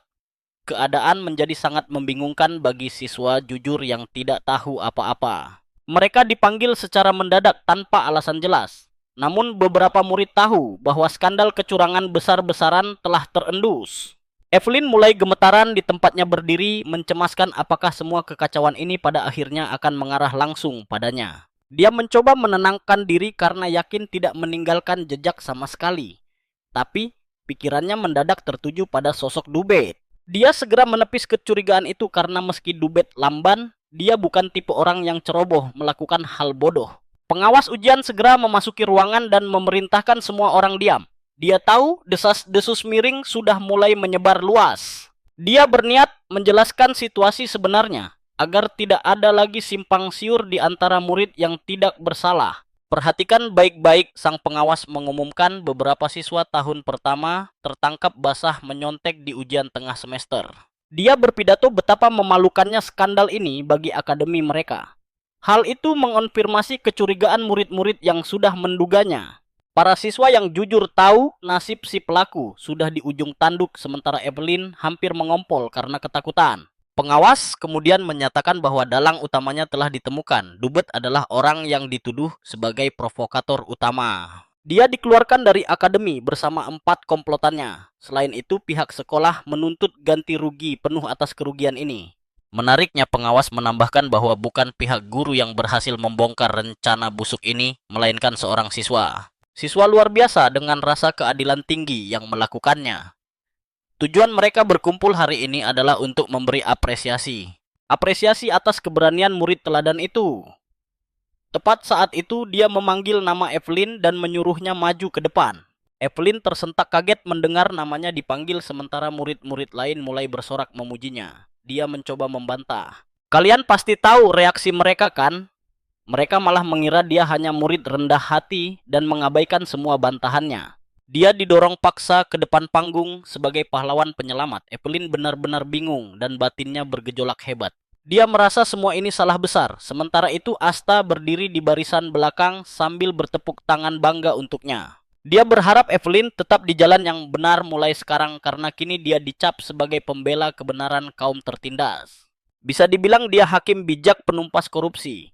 Keadaan menjadi sangat membingungkan bagi siswa jujur yang tidak tahu apa-apa. Mereka dipanggil secara mendadak tanpa alasan jelas. Namun beberapa murid tahu bahwa skandal kecurangan besar-besaran telah terendus. Evelyn mulai gemetaran di tempatnya berdiri, mencemaskan apakah semua kekacauan ini pada akhirnya akan mengarah langsung padanya. Dia mencoba menenangkan diri karena yakin tidak meninggalkan jejak sama sekali. Tapi pikirannya mendadak tertuju pada sosok Dubet. Dia segera menepis kecurigaan itu karena meski Dubet lamban, dia bukan tipe orang yang ceroboh melakukan hal bodoh. Pengawas ujian segera memasuki ruangan dan memerintahkan semua orang diam. Dia tahu desas-desus miring sudah mulai menyebar luas. Dia berniat menjelaskan situasi sebenarnya agar tidak ada lagi simpang siur di antara murid yang tidak bersalah. Perhatikan baik-baik, sang pengawas mengumumkan beberapa siswa tahun pertama tertangkap basah menyontek di ujian tengah semester. Dia berpidato betapa memalukannya skandal ini bagi akademi mereka. Hal itu mengonfirmasi kecurigaan murid-murid yang sudah menduganya. Para siswa yang jujur tahu nasib si pelaku sudah di ujung tanduk sementara Evelyn hampir mengompol karena ketakutan. Pengawas kemudian menyatakan bahwa dalang utamanya telah ditemukan. Dubet adalah orang yang dituduh sebagai provokator utama. Dia dikeluarkan dari akademi bersama 4 komplotannya. Selain itu, pihak sekolah menuntut ganti rugi penuh atas kerugian ini. Menariknya, pengawas menambahkan bahwa bukan pihak guru yang berhasil membongkar rencana busuk ini, melainkan seorang siswa. Siswa luar biasa dengan rasa keadilan tinggi yang melakukannya. Tujuan mereka berkumpul hari ini adalah untuk memberi apresiasi. Apresiasi atas keberanian murid teladan itu. Tepat saat itu dia memanggil nama Evelyn dan menyuruhnya maju ke depan. Evelyn tersentak kaget mendengar namanya dipanggil sementara murid-murid lain mulai bersorak memujinya. Dia mencoba membantah. Kalian pasti tahu reaksi mereka kan? Mereka malah mengira dia hanya murid rendah hati dan mengabaikan semua bantahannya. Dia didorong paksa ke depan panggung sebagai pahlawan penyelamat. Evelyn benar-benar bingung dan batinnya bergejolak hebat. Dia merasa semua ini salah besar. Sementara itu Asta berdiri di barisan belakang sambil bertepuk tangan bangga untuknya. Dia berharap Evelyn tetap di jalan yang benar mulai sekarang karena kini dia dicap sebagai pembela kebenaran kaum tertindas. Bisa dibilang dia hakim bijak penumpas korupsi.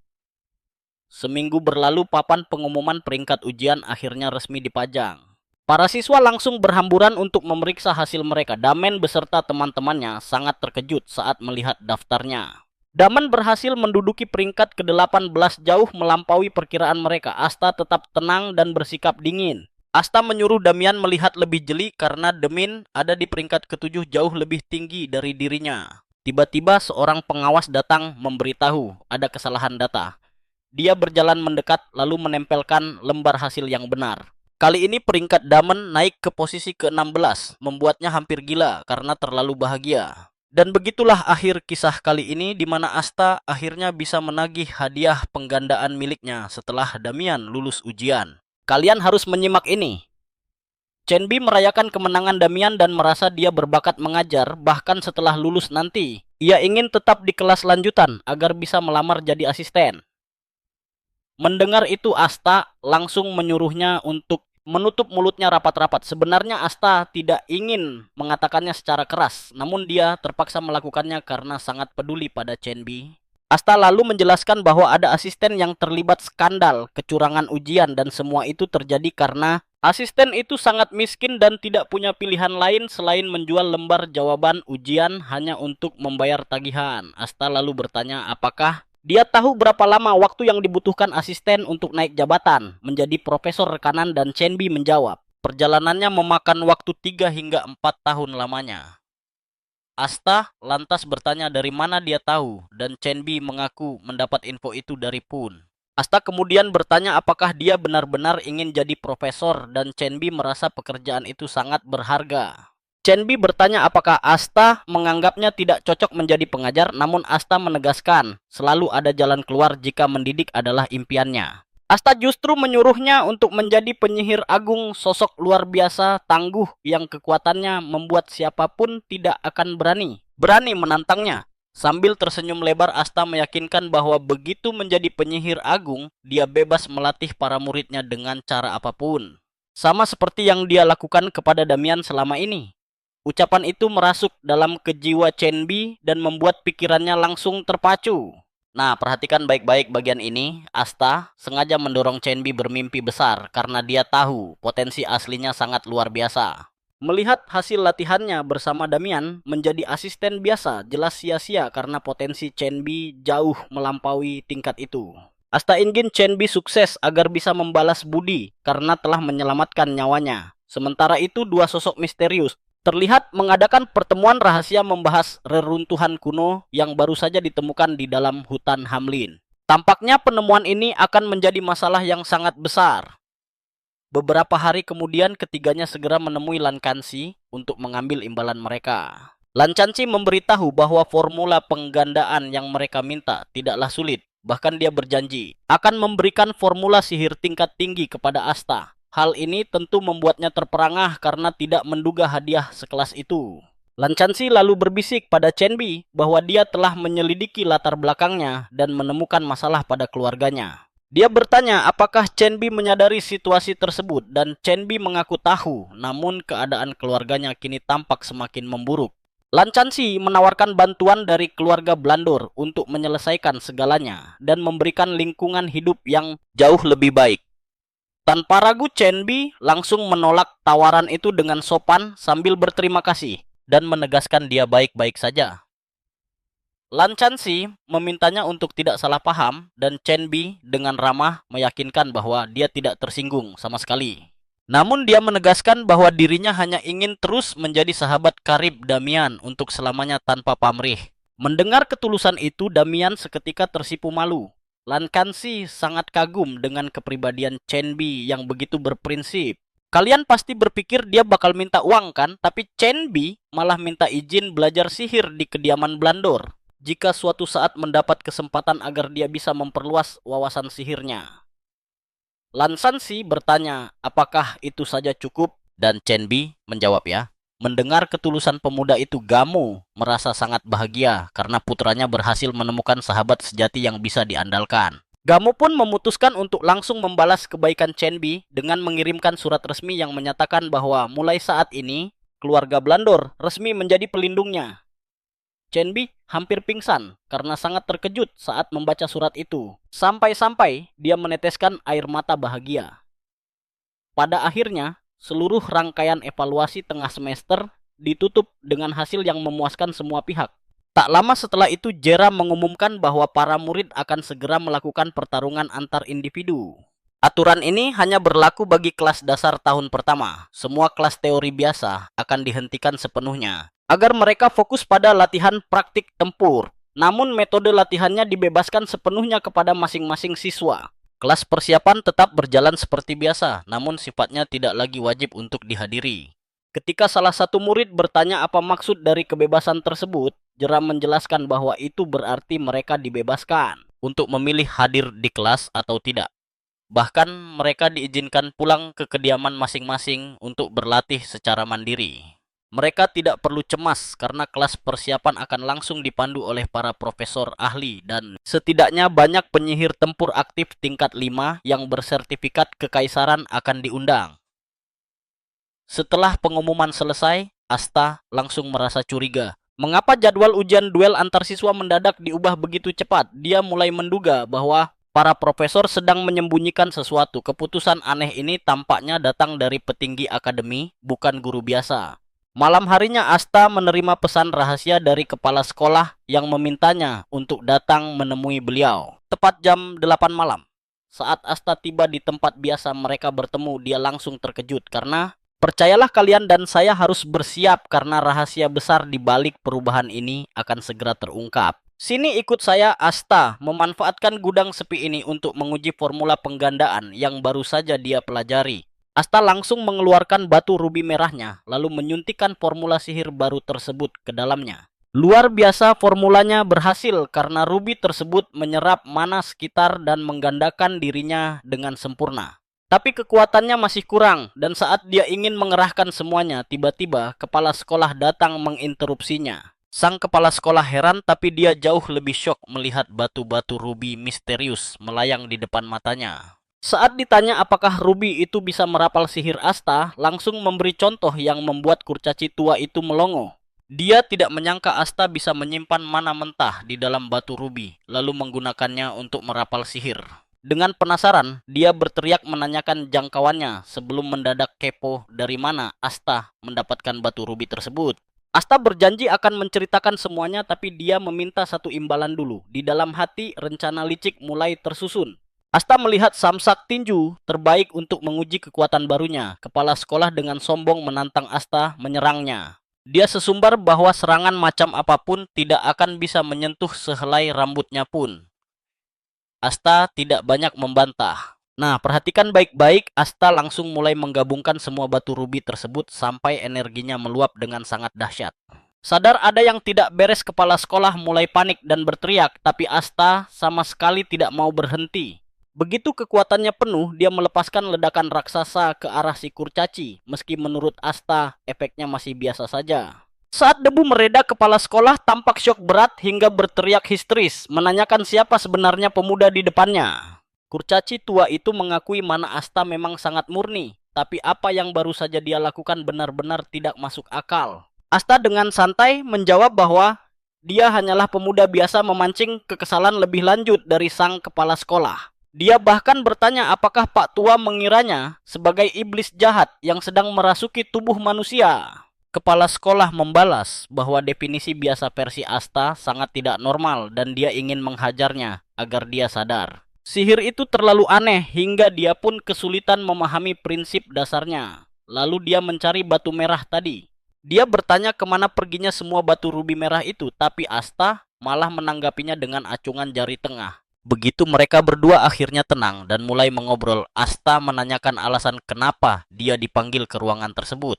Seminggu berlalu, papan pengumuman peringkat ujian akhirnya resmi dipajang. Para siswa langsung berhamburan untuk memeriksa hasil mereka. Damen beserta teman-temannya sangat terkejut saat melihat daftarnya. Damen berhasil menduduki peringkat ke-18 jauh melampaui perkiraan mereka. Asta tetap tenang dan bersikap dingin. Asta menyuruh Damian melihat lebih jeli karena Demin ada di peringkat ke-7 jauh lebih tinggi dari dirinya. Tiba-tiba seorang pengawas datang memberitahu ada kesalahan data. Dia berjalan mendekat lalu menempelkan lembar hasil yang benar. Kali ini peringkat Damen naik ke posisi ke-16, membuatnya hampir gila karena terlalu bahagia. Dan begitulah akhir kisah kali ini di mana Asta akhirnya bisa menagih hadiah penggandaan miliknya setelah Damian lulus ujian. Kalian harus menyimak ini. Chenbi merayakan kemenangan Damian dan merasa dia berbakat mengajar bahkan setelah lulus nanti. Ia ingin tetap di kelas lanjutan agar bisa melamar jadi asisten. Mendengar itu Asta langsung menyuruhnya untuk menutup mulutnya rapat-rapat. Sebenarnya Asta tidak ingin mengatakannya secara keras, namun dia terpaksa melakukannya karena sangat peduli pada Chenbi. Asta lalu menjelaskan bahwa ada asisten yang terlibat skandal kecurangan ujian dan semua itu terjadi karena asisten itu sangat miskin dan tidak punya pilihan lain selain menjual lembar jawaban ujian hanya untuk membayar tagihan. Asta lalu bertanya apakah dia tahu berapa lama waktu yang dibutuhkan asisten untuk naik jabatan menjadi profesor rekanan dan Chenbi menjawab, perjalanannya memakan waktu 3 hingga 4 tahun lamanya. Asta lantas bertanya dari mana dia tahu dan Chenbi mengaku mendapat info itu dari Pun. Asta kemudian bertanya apakah dia benar-benar ingin jadi profesor dan Chenbi merasa pekerjaan itu sangat berharga. Chenbi bertanya apakah Asta menganggapnya tidak cocok menjadi pengajar, namun Asta menegaskan selalu ada jalan keluar jika mendidik adalah impiannya. Asta justru menyuruhnya untuk menjadi penyihir agung, sosok luar biasa, tangguh yang kekuatannya membuat siapapun tidak akan berani menantangnya. Sambil tersenyum lebar, Asta meyakinkan bahwa begitu menjadi penyihir agung, dia bebas melatih para muridnya dengan cara apapun. Sama seperti yang dia lakukan kepada Damian selama ini. Ucapan itu merasuk dalam kejiwa Chenbi dan membuat pikirannya langsung terpacu. Nah, perhatikan baik-baik bagian ini. Asta sengaja mendorong Chenbi bermimpi besar karena dia tahu potensi aslinya sangat luar biasa. Melihat hasil latihannya bersama Damian menjadi asisten biasa jelas sia-sia karena potensi Chenbi jauh melampaui tingkat itu. Asta ingin Chenbi sukses agar bisa membalas budi karena telah menyelamatkan nyawanya. Sementara itu dua sosok misterius terlihat mengadakan pertemuan rahasia membahas reruntuhan kuno yang baru saja ditemukan di dalam hutan Hamlin. Tampaknya penemuan ini akan menjadi masalah yang sangat besar. Beberapa hari kemudian ketiganya segera menemui Lan Kansi untuk mengambil imbalan mereka. Lan Kansi memberitahu bahwa formula penggandaan yang mereka minta tidaklah sulit. Bahkan dia berjanji akan memberikan formula sihir tingkat tinggi kepada Asta. Hal ini tentu membuatnya terperangah karena tidak menduga hadiah sekelas itu. Lan Kansi lalu berbisik pada Chenbi bahwa dia telah menyelidiki latar belakangnya dan menemukan masalah pada keluarganya. Dia bertanya apakah Chenbi menyadari situasi tersebut dan Chenbi mengaku tahu, namun keadaan keluarganya kini tampak semakin memburuk. Lan Kansi menawarkan bantuan dari keluarga Blandor untuk menyelesaikan segalanya dan memberikan lingkungan hidup yang jauh lebih baik. Tanpa ragu Chenbi langsung menolak tawaran itu dengan sopan sambil berterima kasih dan menegaskan dia baik-baik saja. Lan Kansi memintanya untuk tidak salah paham dan Chenbi dengan ramah meyakinkan bahwa dia tidak tersinggung sama sekali. Namun dia menegaskan bahwa dirinya hanya ingin terus menjadi sahabat karib Damian untuk selamanya tanpa pamrih. Mendengar ketulusan itu Damian seketika tersipu malu. Lan Kansi sangat kagum dengan kepribadian Chenbi yang begitu berprinsip. Kalian pasti berpikir dia bakal minta uang kan? Tapi Chenbi malah minta izin belajar sihir di kediaman Blandor jika suatu saat mendapat kesempatan agar dia bisa memperluas wawasan sihirnya. Lan Kansi bertanya apakah itu saja cukup dan Chenbi menjawab ya. Mendengar ketulusan pemuda itu, Gamo merasa sangat bahagia karena putranya berhasil menemukan sahabat sejati yang bisa diandalkan. Gamo pun memutuskan untuk langsung membalas kebaikan Chenbi dengan mengirimkan surat resmi yang menyatakan bahwa mulai saat ini, keluarga Blandor resmi menjadi pelindungnya. Chenbi hampir pingsan karena sangat terkejut saat membaca surat itu. Sampai-sampai dia meneteskan air mata bahagia. Pada akhirnya, seluruh rangkaian evaluasi tengah semester ditutup dengan hasil yang memuaskan semua pihak. Tak lama setelah itu Jera mengumumkan bahwa para murid akan segera melakukan pertarungan antar individu. Aturan ini hanya berlaku bagi kelas dasar tahun pertama. Semua kelas teori biasa akan dihentikan sepenuhnya agar mereka fokus pada latihan praktik tempur. Namun metode latihannya dibebaskan sepenuhnya kepada masing-masing siswa. Kelas persiapan tetap berjalan seperti biasa, namun sifatnya tidak lagi wajib untuk dihadiri. Ketika salah satu murid bertanya apa maksud dari kebebasan tersebut, Jeram menjelaskan bahwa itu berarti mereka dibebaskan untuk memilih hadir di kelas atau tidak. Bahkan mereka diizinkan pulang ke kediaman masing-masing untuk berlatih secara mandiri. Mereka tidak perlu cemas karena kelas persiapan akan langsung dipandu oleh para profesor ahli dan setidaknya banyak penyihir tempur aktif tingkat 5 yang bersertifikat kekaisaran akan diundang. Setelah pengumuman selesai, Asta langsung merasa curiga. Mengapa jadwal ujian duel antar siswa mendadak diubah begitu cepat? Dia mulai menduga bahwa para profesor sedang menyembunyikan sesuatu. Keputusan aneh ini tampaknya datang dari petinggi akademi, bukan guru biasa. Malam harinya Asta menerima pesan rahasia dari kepala sekolah yang memintanya untuk datang menemui beliau. Tepat jam 8 malam. Saat Asta tiba di tempat biasa mereka bertemu, dia langsung terkejut karena percayalah kalian dan saya harus bersiap karena rahasia besar di balik perubahan ini akan segera terungkap. Sini ikut saya. Asta memanfaatkan gudang sepi ini untuk menguji formula penggandaan yang baru saja dia pelajari. Asta langsung mengeluarkan batu rubi merahnya, lalu menyuntikkan formula sihir baru tersebut ke dalamnya. Luar biasa, formulanya berhasil karena rubi tersebut menyerap mana sekitar dan menggandakan dirinya dengan sempurna. Tapi kekuatannya masih kurang, dan saat dia ingin mengerahkan semuanya, tiba-tiba kepala sekolah datang menginterupsinya. Sang kepala sekolah heran, tapi dia jauh lebih syok melihat batu-batu rubi misterius melayang di depan matanya. Saat ditanya apakah rubi itu bisa merapal sihir Asta, langsung memberi contoh yang membuat kurcaci tua itu melongo. Dia tidak menyangka Asta bisa menyimpan mana mentah di dalam batu rubi, lalu menggunakannya untuk merapal sihir. Dengan penasaran, dia berteriak menanyakan jangkauannya sebelum mendadak kepo dari mana Asta mendapatkan batu rubi tersebut. Asta berjanji akan menceritakan semuanya, tapi dia meminta satu imbalan dulu. Di dalam hati, rencana licik mulai tersusun. Asta melihat samsak tinju terbaik untuk menguji kekuatan barunya. Kepala sekolah dengan sombong menantang Asta menyerangnya. Dia sesumbar bahwa serangan macam apapun tidak akan bisa menyentuh sehelai rambutnya pun. Asta tidak banyak membantah. Nah, perhatikan baik-baik. Asta langsung mulai menggabungkan semua batu rubi tersebut sampai energinya meluap dengan sangat dahsyat. Sadar ada yang tidak beres, kepala sekolah mulai panik dan berteriak, tapi Asta sama sekali tidak mau berhenti. Begitu kekuatannya penuh, dia melepaskan ledakan raksasa ke arah si kurcaci. Meski menurut Asta, efeknya masih biasa saja. Saat debu mereda, kepala sekolah tampak syok berat hingga berteriak histeris, menanyakan siapa sebenarnya pemuda di depannya. Kurcaci tua itu mengakui mana Asta memang sangat murni, tapi apa yang baru saja dia lakukan benar-benar tidak masuk akal. Asta dengan santai menjawab bahwa dia hanyalah pemuda biasa memancing kekesalan lebih lanjut dari sang kepala sekolah. Dia bahkan bertanya apakah Pak Tua mengiranya sebagai iblis jahat yang sedang merasuki tubuh manusia. Kepala sekolah membalas bahwa definisi biasa versi Asta sangat tidak normal dan dia ingin menghajarnya agar dia sadar. Sihir itu terlalu aneh hingga dia pun kesulitan memahami prinsip dasarnya. Lalu dia mencari batu merah tadi. Dia bertanya kemana perginya semua batu rubi merah itu, tapi Asta malah menanggapinya dengan acungan jari tengah. Begitu mereka berdua akhirnya tenang dan mulai mengobrol, Asta menanyakan alasan kenapa dia dipanggil ke ruangan tersebut.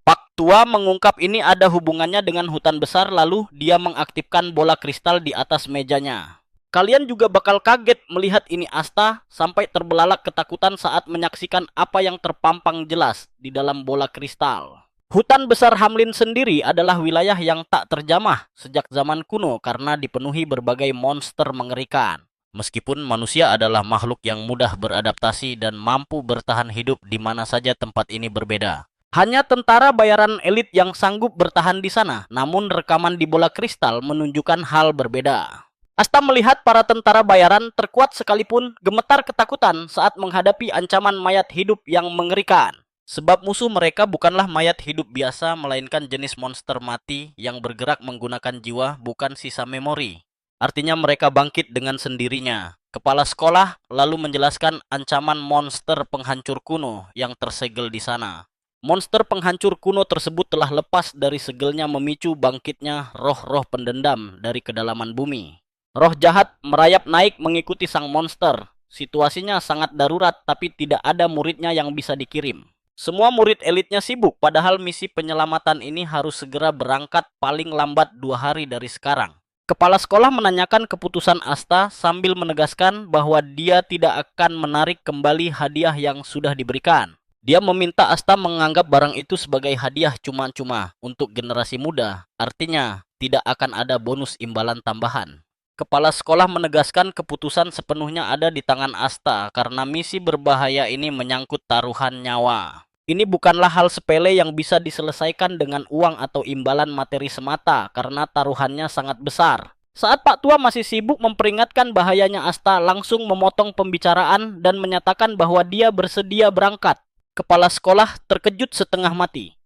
Pak Tua mengungkap ini ada hubungannya dengan hutan besar, lalu dia mengaktifkan bola kristal di atas mejanya. Kalian juga bakal kaget melihat ini. Asta sampai terbelalak ketakutan saat menyaksikan apa yang terpampang jelas di dalam bola kristal. Hutan besar Hamlin sendiri adalah wilayah yang tak terjamah sejak zaman kuno karena dipenuhi berbagai monster mengerikan. Meskipun manusia adalah makhluk yang mudah beradaptasi dan mampu bertahan hidup di mana saja tempat ini berbeda. Hanya tentara bayaran elit yang sanggup bertahan di sana, namun rekaman di bola kristal menunjukkan hal berbeda. Asta melihat para tentara bayaran terkuat sekalipun gemetar ketakutan saat menghadapi ancaman mayat hidup yang mengerikan. Sebab musuh mereka bukanlah mayat hidup biasa, melainkan jenis monster mati yang bergerak menggunakan jiwa, bukan sisa memori. Artinya mereka bangkit dengan sendirinya. Kepala sekolah lalu menjelaskan ancaman monster penghancur kuno yang tersegel di sana. Monster penghancur kuno tersebut telah lepas dari segelnya, memicu bangkitnya roh-roh pendendam dari kedalaman bumi. Roh jahat merayap naik mengikuti sang monster. Situasinya sangat darurat, tapi tidak ada muridnya yang bisa dikirim. Semua murid elitnya sibuk, padahal misi penyelamatan ini harus segera berangkat paling lambat 2 hari dari sekarang. Kepala sekolah menanyakan keputusan Asta sambil menegaskan bahwa dia tidak akan menarik kembali hadiah yang sudah diberikan. Dia meminta Asta menganggap barang itu sebagai hadiah cuma-cuma untuk generasi muda. Artinya, tidak akan ada bonus imbalan tambahan. Kepala sekolah menegaskan keputusan sepenuhnya ada di tangan Asta karena misi berbahaya ini menyangkut taruhan nyawa. Ini bukanlah hal sepele yang bisa diselesaikan dengan uang atau imbalan materi semata karena taruhannya sangat besar. Saat Pak Tua masih sibuk memperingatkan bahayanya Asta langsung memotong pembicaraan dan menyatakan bahwa dia bersedia berangkat. Kepala sekolah terkejut setengah mati.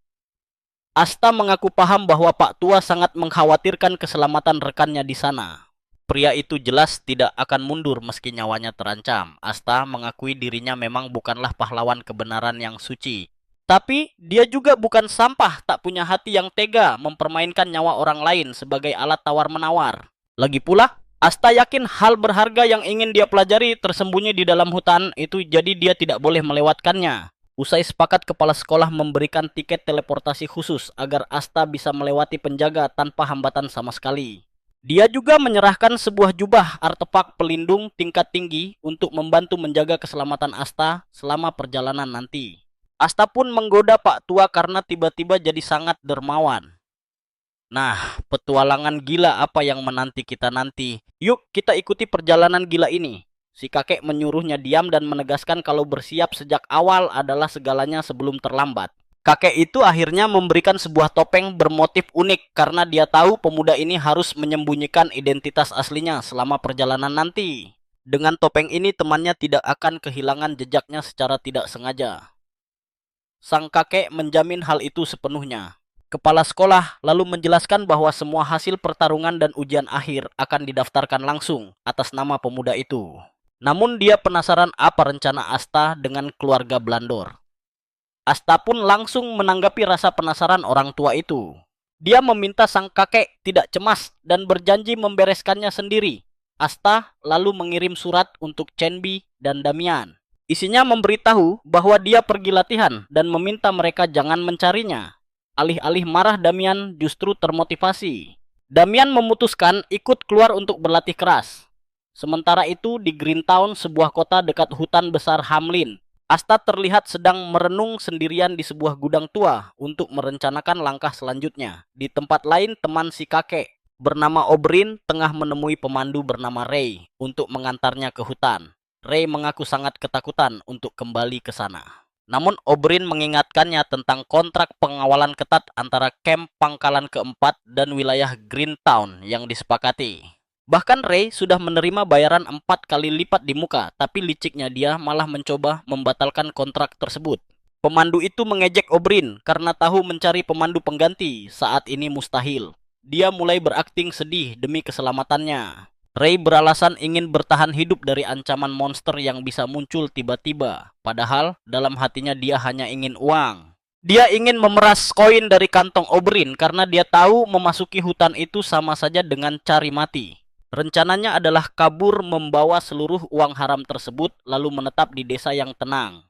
Asta mengaku paham bahwa Pak Tua sangat mengkhawatirkan keselamatan rekannya di sana. Pria itu jelas tidak akan mundur meski nyawanya terancam. Asta mengakui dirinya memang bukanlah pahlawan kebenaran yang suci. Tapi dia juga bukan sampah tak punya hati yang tega mempermainkan nyawa orang lain sebagai alat tawar-menawar. Lagi pula, Asta yakin hal berharga yang ingin dia pelajari tersembunyi di dalam hutan itu, jadi dia tidak boleh melewatkannya. Usai sepakat, kepala sekolah memberikan tiket teleportasi khusus agar Asta bisa melewati penjaga tanpa hambatan sama sekali. Dia juga menyerahkan sebuah jubah artefak pelindung tingkat tinggi untuk membantu menjaga keselamatan Asta selama perjalanan nanti. Asta pun menggoda Pak Tua karena tiba-tiba jadi sangat dermawan. Nah, petualangan gila apa yang menanti kita nanti? Yuk kita ikuti perjalanan gila ini. Si kakek menyuruhnya diam dan menegaskan kalau bersiap sejak awal adalah segalanya sebelum terlambat. Kakek itu akhirnya memberikan sebuah topeng bermotif unik karena dia tahu pemuda ini harus menyembunyikan identitas aslinya selama perjalanan nanti. Dengan topeng ini temannya tidak akan kehilangan jejaknya secara tidak sengaja. Sang kakek menjamin hal itu sepenuhnya. Kepala sekolah lalu menjelaskan bahwa semua hasil pertarungan dan ujian akhir akan didaftarkan langsung atas nama pemuda itu. Namun dia penasaran apa rencana Asta dengan keluarga Blandor. Asta pun langsung menanggapi rasa penasaran orang tua itu. Dia meminta sang kakek tidak cemas dan berjanji membereskannya sendiri. Asta lalu mengirim surat untuk Chenbi dan Damian. Isinya memberitahu bahwa dia pergi latihan dan meminta mereka jangan mencarinya. Alih-alih marah, Damian justru termotivasi. Damian memutuskan ikut keluar untuk berlatih keras. Sementara itu di Greentown, sebuah kota dekat hutan besar Hamlin, Asta terlihat sedang merenung sendirian di sebuah gudang tua untuk merencanakan langkah selanjutnya. Di tempat lain, teman si kakek bernama Oberyn tengah menemui pemandu bernama Ray untuk mengantarnya ke hutan. Ray mengaku sangat ketakutan untuk kembali ke sana. Namun Oberyn mengingatkannya tentang kontrak pengawalan ketat antara kamp pangkalan keempat dan wilayah Greentown yang disepakati. Bahkan Ray sudah menerima bayaran 4 kali lipat di muka, tapi liciknya dia malah mencoba membatalkan kontrak tersebut. Pemandu itu mengejek Oberyn karena tahu mencari pemandu pengganti saat ini mustahil. Dia mulai berakting sedih demi keselamatannya. Ray beralasan ingin bertahan hidup dari ancaman monster yang bisa muncul tiba-tiba. Padahal dalam hatinya dia hanya ingin uang. Dia ingin memeras koin dari kantong Oberyn karena dia tahu memasuki hutan itu sama saja dengan cari mati. Rencananya adalah kabur membawa seluruh uang haram tersebut lalu menetap di desa yang tenang.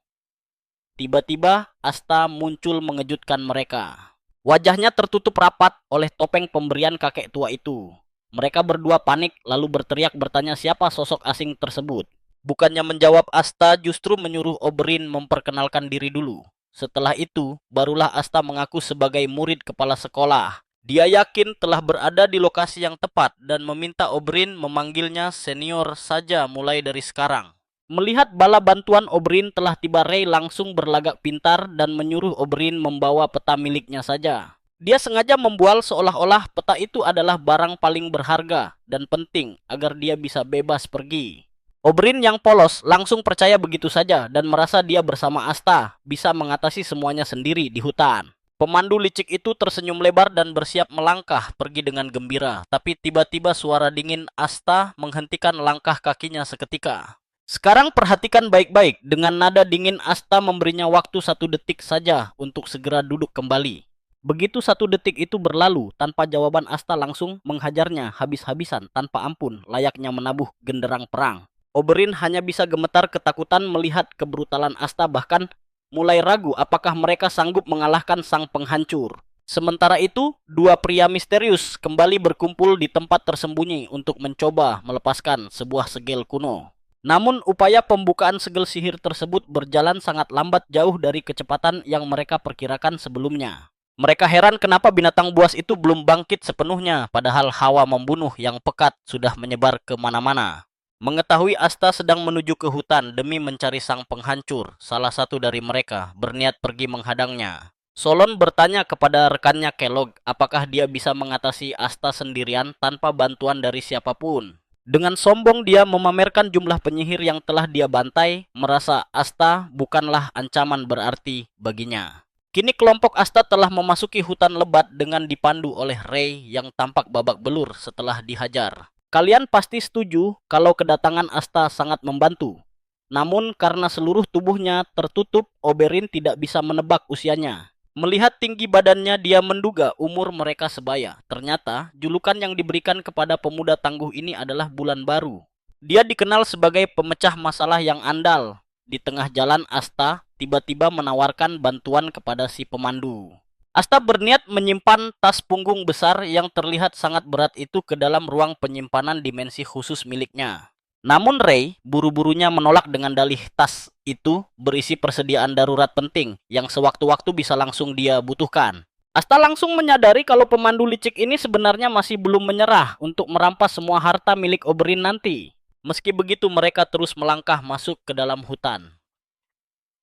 Tiba-tiba Asta muncul mengejutkan mereka. Wajahnya tertutup rapat oleh topeng pemberian kakek tua itu. Mereka berdua panik lalu berteriak bertanya siapa sosok asing tersebut. Bukannya menjawab, Asta justru menyuruh Oberyn memperkenalkan diri dulu. Setelah itu, barulah Asta mengaku sebagai murid kepala sekolah. Dia yakin telah berada di lokasi yang tepat dan meminta Oberyn memanggilnya senior saja mulai dari sekarang. Melihat bala bantuan Oberyn telah tiba, Ray langsung berlagak pintar dan menyuruh Oberyn membawa peta miliknya saja. Dia sengaja membual seolah-olah peta itu adalah barang paling berharga dan penting agar dia bisa bebas pergi. Oberyn yang polos langsung percaya begitu saja dan merasa dia bersama Asta bisa mengatasi semuanya sendiri di hutan. Pemandu licik itu tersenyum lebar dan bersiap melangkah pergi dengan gembira. Tapi tiba-tiba suara dingin Asta menghentikan langkah kakinya seketika. Sekarang perhatikan baik-baik. Dengan nada dingin Asta memberinya waktu 1 detik saja untuk segera duduk kembali. Begitu 1 detik itu berlalu, tanpa jawaban Asta langsung menghajarnya habis-habisan tanpa ampun layaknya menabuh genderang perang. Oberyn hanya bisa gemetar ketakutan melihat kebrutalan Asta, bahkan mulai ragu apakah mereka sanggup mengalahkan sang penghancur. Sementara itu, dua pria misterius kembali berkumpul di tempat tersembunyi untuk mencoba melepaskan sebuah segel kuno. Namun, upaya pembukaan segel sihir tersebut berjalan sangat lambat jauh dari kecepatan yang mereka perkirakan sebelumnya. Mereka heran kenapa binatang buas itu belum bangkit sepenuhnya, padahal hawa membunuh yang pekat sudah menyebar kemana-mana. Mengetahui Asta sedang menuju ke hutan demi mencari sang penghancur, salah satu dari mereka berniat pergi menghadangnya. Solon bertanya kepada rekannya Kellogg apakah dia bisa mengatasi Asta sendirian tanpa bantuan dari siapapun. Dengan sombong dia memamerkan jumlah penyihir yang telah dia bantai, merasa Asta bukanlah ancaman berarti baginya. Kini kelompok Asta telah memasuki hutan lebat dengan dipandu oleh Ray yang tampak babak belur setelah dihajar. Kalian pasti setuju kalau kedatangan Asta sangat membantu. Namun karena seluruh tubuhnya tertutup, Oberyn tidak bisa menebak usianya. Melihat tinggi badannya, dia menduga umur mereka sebaya. Ternyata, julukan yang diberikan kepada pemuda tangguh ini adalah Bulan Baru. Dia dikenal sebagai pemecah masalah yang andal. Di tengah jalan, Asta tiba-tiba menawarkan bantuan kepada si pemandu. Asta berniat menyimpan tas punggung besar yang terlihat sangat berat itu ke dalam ruang penyimpanan dimensi khusus miliknya. Namun Ray buru-burunya menolak dengan dalih tas itu berisi persediaan darurat penting yang sewaktu-waktu bisa langsung dia butuhkan. Asta langsung menyadari kalau pemandu licik ini sebenarnya masih belum menyerah untuk merampas semua harta milik Oberyn nanti. Meski begitu mereka terus melangkah masuk ke dalam hutan.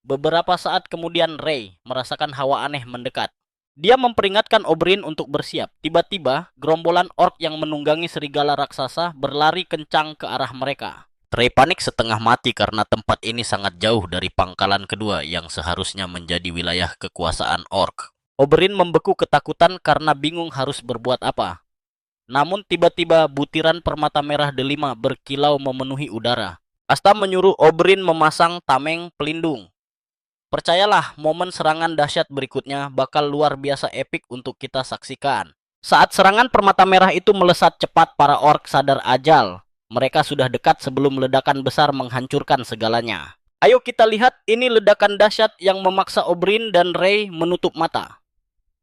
Beberapa saat kemudian Ray merasakan hawa aneh mendekat. Dia memperingatkan Oberyn untuk bersiap. Tiba-tiba, gerombolan orc yang menunggangi serigala raksasa berlari kencang ke arah mereka. Ray panik setengah mati karena tempat ini sangat jauh dari pangkalan kedua yang seharusnya menjadi wilayah kekuasaan orc. Oberyn membeku ketakutan karena bingung harus berbuat apa. Namun tiba-tiba butiran permata merah delima berkilau memenuhi udara. Asta menyuruh Oberyn memasang tameng pelindung. Percayalah, momen serangan dahsyat berikutnya bakal luar biasa epik untuk kita saksikan. Saat serangan permata merah itu melesat cepat, para orc sadar ajal. Mereka sudah dekat sebelum ledakan besar menghancurkan segalanya. Ayo kita lihat, ini ledakan dahsyat yang memaksa Oberyn dan Ray menutup mata.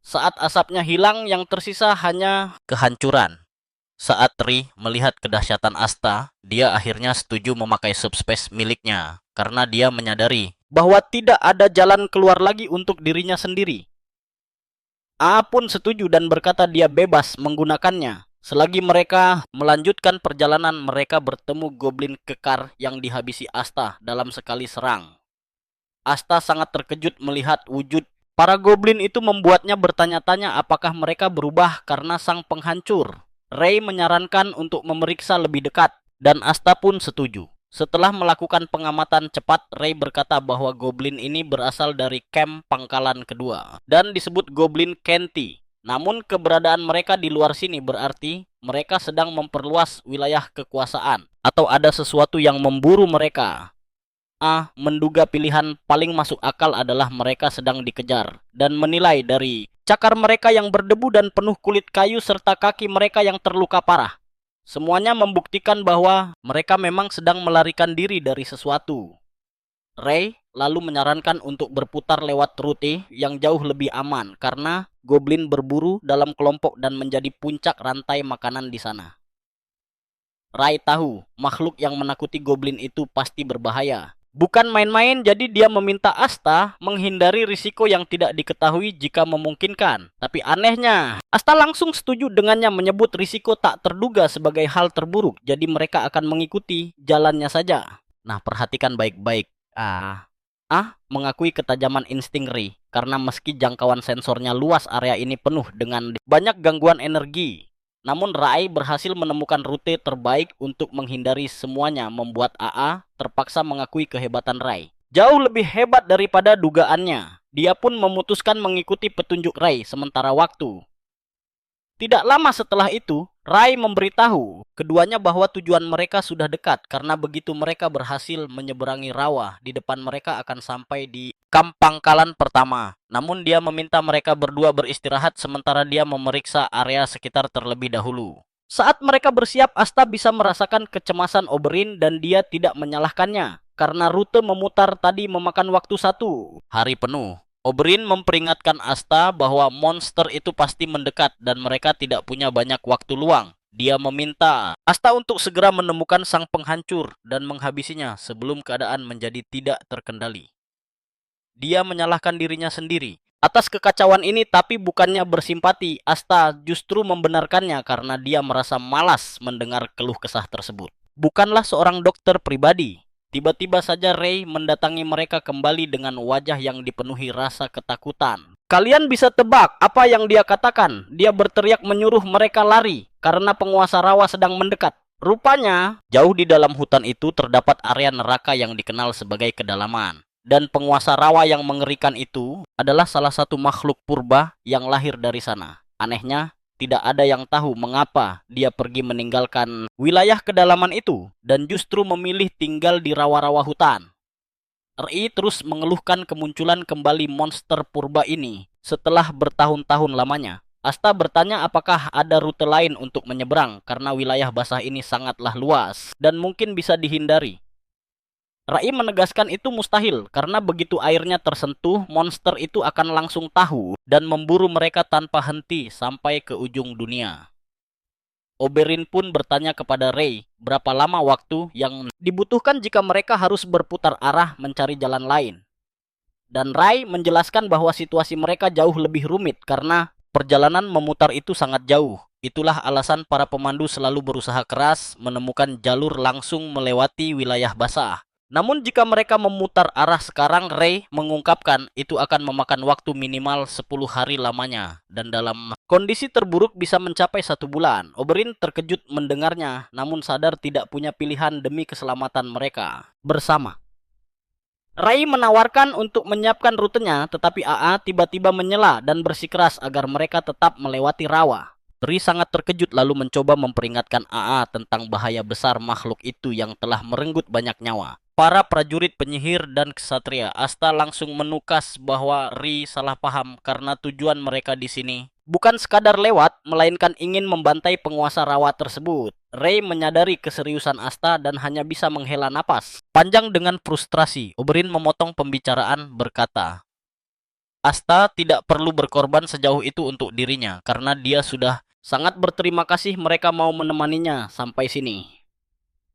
Saat asapnya hilang, yang tersisa hanya kehancuran. Saat Ray melihat kedahsyatan Asta, dia akhirnya setuju memakai subspace miliknya. Karena dia menyadari bahwa tidak ada jalan keluar lagi untuk dirinya sendiri. A pun setuju dan berkata dia bebas menggunakannya. Selagi mereka melanjutkan perjalanan, mereka bertemu goblin kekar yang dihabisi Asta dalam sekali serang. Asta sangat terkejut melihat wujud para goblin itu, membuatnya bertanya-tanya apakah mereka berubah karena sang penghancur. Ray menyarankan untuk memeriksa lebih dekat dan Asta pun setuju. Setelah melakukan pengamatan cepat, Ray berkata bahwa goblin ini berasal dari camp pangkalan kedua dan disebut goblin Kenti. Namun keberadaan mereka di luar sini berarti mereka sedang memperluas wilayah kekuasaan atau ada sesuatu yang memburu mereka. A menduga pilihan paling masuk akal adalah mereka sedang dikejar dan menilai dari cakar mereka yang berdebu dan penuh kulit kayu serta kaki mereka yang terluka parah. Semuanya membuktikan bahwa mereka memang sedang melarikan diri dari sesuatu. Ray lalu menyarankan untuk berputar lewat rute yang jauh lebih aman karena goblin berburu dalam kelompok dan menjadi puncak rantai makanan di sana. Ray tahu makhluk yang menakuti goblin itu pasti berbahaya. Bukan main-main, jadi dia meminta Asta menghindari risiko yang tidak diketahui jika memungkinkan. Tapi anehnya, Asta langsung setuju dengannya, menyebut risiko tak terduga sebagai hal terburuk. Jadi mereka akan mengikuti jalannya saja. Nah, perhatikan baik-baik. Mengakui ketajaman insting Ray. Karena meski jangkauan sensornya luas, area ini penuh dengan banyak gangguan energi. Namun Ray berhasil menemukan rute terbaik untuk menghindari semuanya, membuat AA terpaksa mengakui kehebatan Ray. Jauh lebih hebat daripada dugaannya. Dia pun memutuskan mengikuti petunjuk Ray sementara waktu. Tidak lama setelah itu, Ray memberitahu keduanya bahwa tujuan mereka sudah dekat karena begitu mereka berhasil menyeberangi rawa, di depan mereka akan sampai di kamp pangkalan pertama. Namun dia meminta mereka berdua beristirahat sementara dia memeriksa area sekitar terlebih dahulu. Saat mereka bersiap, Asta bisa merasakan kecemasan Oberyn dan dia tidak menyalahkannya. karena rute memutar tadi memakan waktu 1 hari penuh. Oberyn memperingatkan Asta bahwa monster itu pasti mendekat dan mereka tidak punya banyak waktu luang. Dia meminta Asta untuk segera menemukan sang penghancur dan menghabisinya sebelum keadaan menjadi tidak terkendali. Dia menyalahkan dirinya sendiri atas kekacauan ini, tapi bukannya bersimpati, Asta justru membenarkannya karena dia merasa malas mendengar keluh kesah tersebut. Bukanlah seorang dokter pribadi. Tiba-tiba saja Ray mendatangi mereka kembali dengan wajah yang dipenuhi rasa ketakutan. Kalian bisa tebak apa yang dia katakan. Dia berteriak menyuruh mereka lari karena penguasa rawa sedang mendekat. Rupanya, jauh di dalam hutan itu terdapat area neraka yang dikenal sebagai kedalaman. Dan penguasa rawa yang mengerikan itu adalah salah satu makhluk purba yang lahir dari sana. Anehnya, tidak ada yang tahu mengapa dia pergi meninggalkan wilayah kedalaman itu dan justru memilih tinggal di rawa-rawa hutan. Ri terus mengeluhkan kemunculan kembali monster purba ini setelah bertahun-tahun lamanya. Asta bertanya apakah ada rute lain untuk menyeberang karena wilayah basah ini sangatlah luas dan mungkin bisa dihindari. Rai menegaskan itu mustahil karena begitu airnya tersentuh, monster itu akan langsung tahu dan memburu mereka tanpa henti sampai ke ujung dunia. Oberyn pun bertanya kepada Ray berapa lama waktu yang dibutuhkan jika mereka harus berputar arah mencari jalan lain. Dan Ray menjelaskan bahwa situasi mereka jauh lebih rumit karena perjalanan memutar itu sangat jauh. Itulah alasan para pemandu selalu berusaha keras menemukan jalur langsung melewati wilayah basah. Namun jika mereka memutar arah sekarang, Ray mengungkapkan itu akan memakan waktu minimal 10 hari lamanya. Dan dalam kondisi terburuk bisa mencapai 1 bulan. Oberyn terkejut mendengarnya, namun sadar tidak punya pilihan demi keselamatan mereka bersama. Ray menawarkan untuk menyiapkan rutenya, tetapi AA tiba-tiba menyela dan bersikeras agar mereka tetap melewati rawa. Ray sangat terkejut lalu mencoba memperingatkan AA tentang bahaya besar makhluk itu yang telah merenggut banyak nyawa. Para prajurit penyihir dan ksatria, Asta langsung menukas bahwa Ri salah paham karena tujuan mereka di sini bukan sekadar lewat, melainkan ingin membantai penguasa rawa tersebut. Ray menyadari keseriusan Asta dan hanya bisa menghela napas panjang dengan frustrasi. Oberyn memotong pembicaraan berkata, Asta tidak perlu berkorban sejauh itu untuk dirinya karena dia sudah sangat berterima kasih mereka mau menemaninya sampai sini.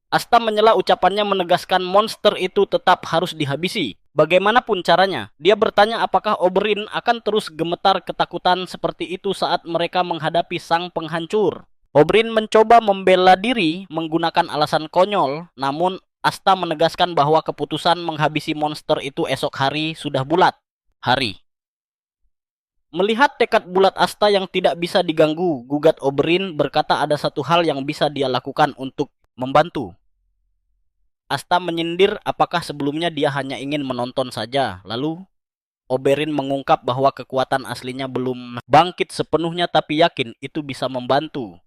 Asta menyela ucapannya menegaskan monster itu tetap harus dihabisi. Bagaimanapun caranya, dia bertanya apakah Oberyn akan terus gemetar ketakutan seperti itu saat mereka menghadapi sang penghancur. Oberyn mencoba membela diri menggunakan alasan konyol, namun Asta menegaskan bahwa keputusan menghabisi monster itu esok hari sudah bulat. Melihat tekad bulat Asta yang tidak bisa diganggu, gugat Oberyn berkata ada satu hal yang bisa dia lakukan untuk membantu. Asta menyindir apakah sebelumnya dia hanya ingin menonton saja. Lalu Oberyn mengungkap bahwa kekuatan aslinya belum bangkit sepenuhnya tapi yakin itu bisa membantu.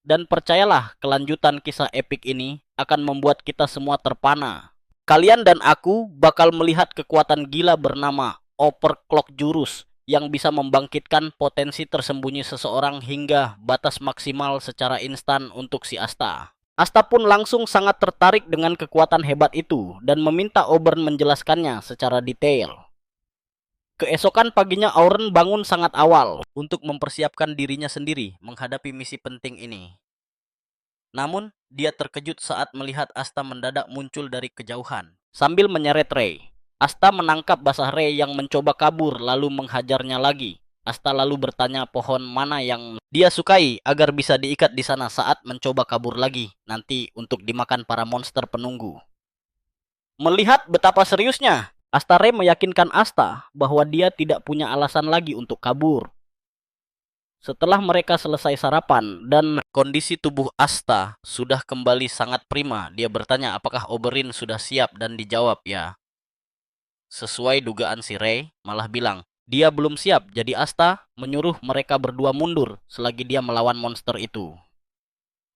Dan percayalah, kelanjutan kisah epik ini akan membuat kita semua terpana. Kalian dan aku bakal melihat kekuatan gila bernama Overclock Jurus yang bisa membangkitkan potensi tersembunyi seseorang hingga batas maksimal secara instan untuk si Asta. Asta pun langsung sangat tertarik dengan kekuatan hebat itu dan meminta Oberyn menjelaskannya secara detail. Keesokan paginya Auron bangun sangat awal untuk mempersiapkan dirinya sendiri menghadapi misi penting ini. Namun, dia terkejut saat melihat Asta mendadak muncul dari kejauhan sambil menyeret Ray. Asta menangkap basah Ray yang mencoba kabur lalu menghajarnya lagi. Asta lalu bertanya pohon mana yang dia sukai agar bisa diikat di sana saat mencoba kabur lagi nanti untuk dimakan para monster penunggu. Melihat betapa seriusnya, Astare meyakinkan Asta bahwa dia tidak punya alasan lagi untuk kabur. Setelah mereka selesai sarapan dan kondisi tubuh Asta sudah kembali sangat prima, dia bertanya apakah Oberyn sudah siap dan dijawab ya. Sesuai dugaan si Ray malah bilang, dia belum siap, jadi Asta menyuruh mereka berdua mundur selagi dia melawan monster itu.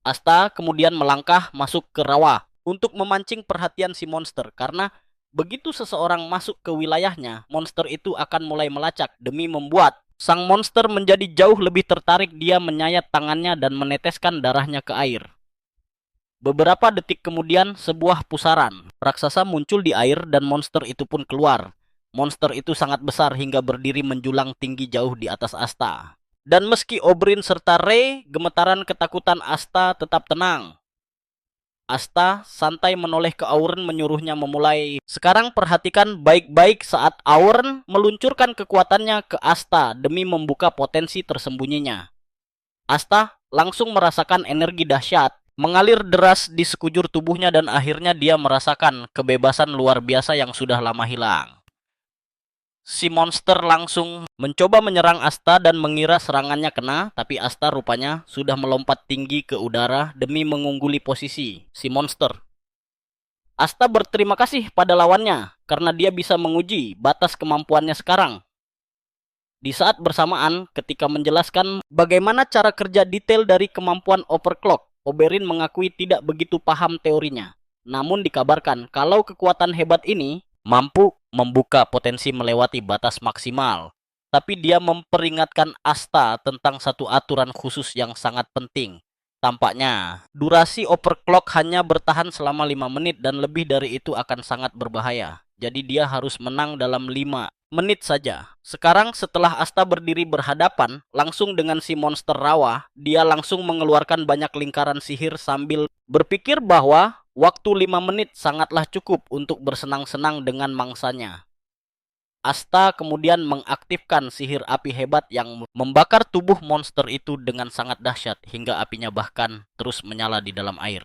Asta kemudian melangkah masuk ke rawa untuk memancing perhatian si monster karena begitu seseorang masuk ke wilayahnya, monster itu akan mulai melacak demi membuat sang monster menjadi jauh lebih tertarik. Dia menyayat tangannya dan meneteskan darahnya ke air. Beberapa detik kemudian, sebuah pusaran raksasa muncul di air dan monster itu pun keluar. Monster itu sangat besar hingga berdiri menjulang tinggi jauh di atas Asta. Dan meski Oberyn serta Rey gemetaran ketakutan, Asta tetap tenang. Asta santai menoleh ke Auron menyuruhnya memulai. Sekarang perhatikan baik-baik saat Auron meluncurkan kekuatannya ke Asta demi membuka potensi tersembunyinya. Asta langsung merasakan energi dahsyat mengalir deras di sekujur tubuhnya dan akhirnya dia merasakan kebebasan luar biasa yang sudah lama hilang. Si monster langsung mencoba menyerang Asta dan mengira serangannya kena, tapi Asta rupanya sudah melompat tinggi ke udara demi mengungguli posisi si monster. Asta berterima kasih pada lawannya karena dia bisa menguji batas kemampuannya sekarang. Di saat bersamaan, ketika menjelaskan bagaimana cara kerja detail dari kemampuan overclock, Oberyn mengakui tidak begitu paham teorinya. Namun dikabarkan kalau kekuatan hebat ini mampu membuka potensi melewati batas maksimal. Tapi dia memperingatkan Asta tentang satu aturan khusus yang sangat penting. Tampaknya, durasi overclock hanya bertahan selama 5 menit dan lebih dari itu akan sangat berbahaya. Jadi dia harus menang dalam 5 menit saja. Sekarang setelah Asta berdiri berhadapan langsung dengan si monster rawa, dia langsung mengeluarkan banyak lingkaran sihir sambil berpikir bahwa waktu 5 menit sangatlah cukup untuk bersenang-senang dengan mangsanya. Asta kemudian mengaktifkan sihir api hebat yang membakar tubuh monster itu dengan sangat dahsyat hingga apinya bahkan terus menyala di dalam air.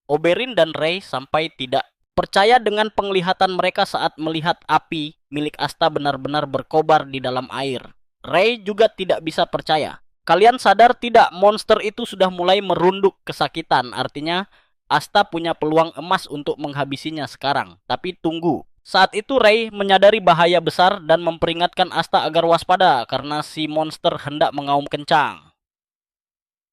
Oberyn dan Rey sampai tidak percaya dengan penglihatan mereka saat melihat api milik Asta benar-benar berkobar di dalam air. Rey juga tidak bisa percaya. Kalian sadar tidak, monster itu sudah mulai merunduk kesakitan. Artinya Asta punya peluang emas untuk menghabisinya sekarang. Tapi tunggu. Saat itu Rey menyadari bahaya besar dan memperingatkan Asta agar waspada karena si monster hendak mengaum kencang.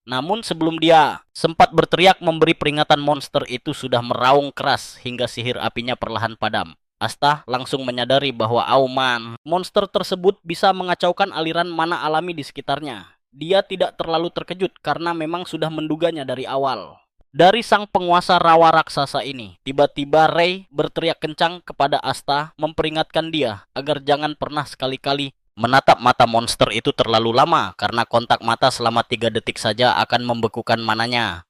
Namun sebelum dia sempat berteriak memberi peringatan, monster itu sudah meraung keras hingga sihir apinya perlahan padam. Asta langsung menyadari bahwa auman monster tersebut bisa mengacaukan aliran mana alami di sekitarnya. Dia tidak terlalu terkejut karena memang sudah menduganya dari awal. Dari sang penguasa rawa raksasa ini, tiba-tiba Rey berteriak kencang kepada Asta memperingatkan dia agar jangan pernah sekali-kali menatap mata monster itu terlalu lama karena kontak mata selama 3 detik saja akan membekukan mananya.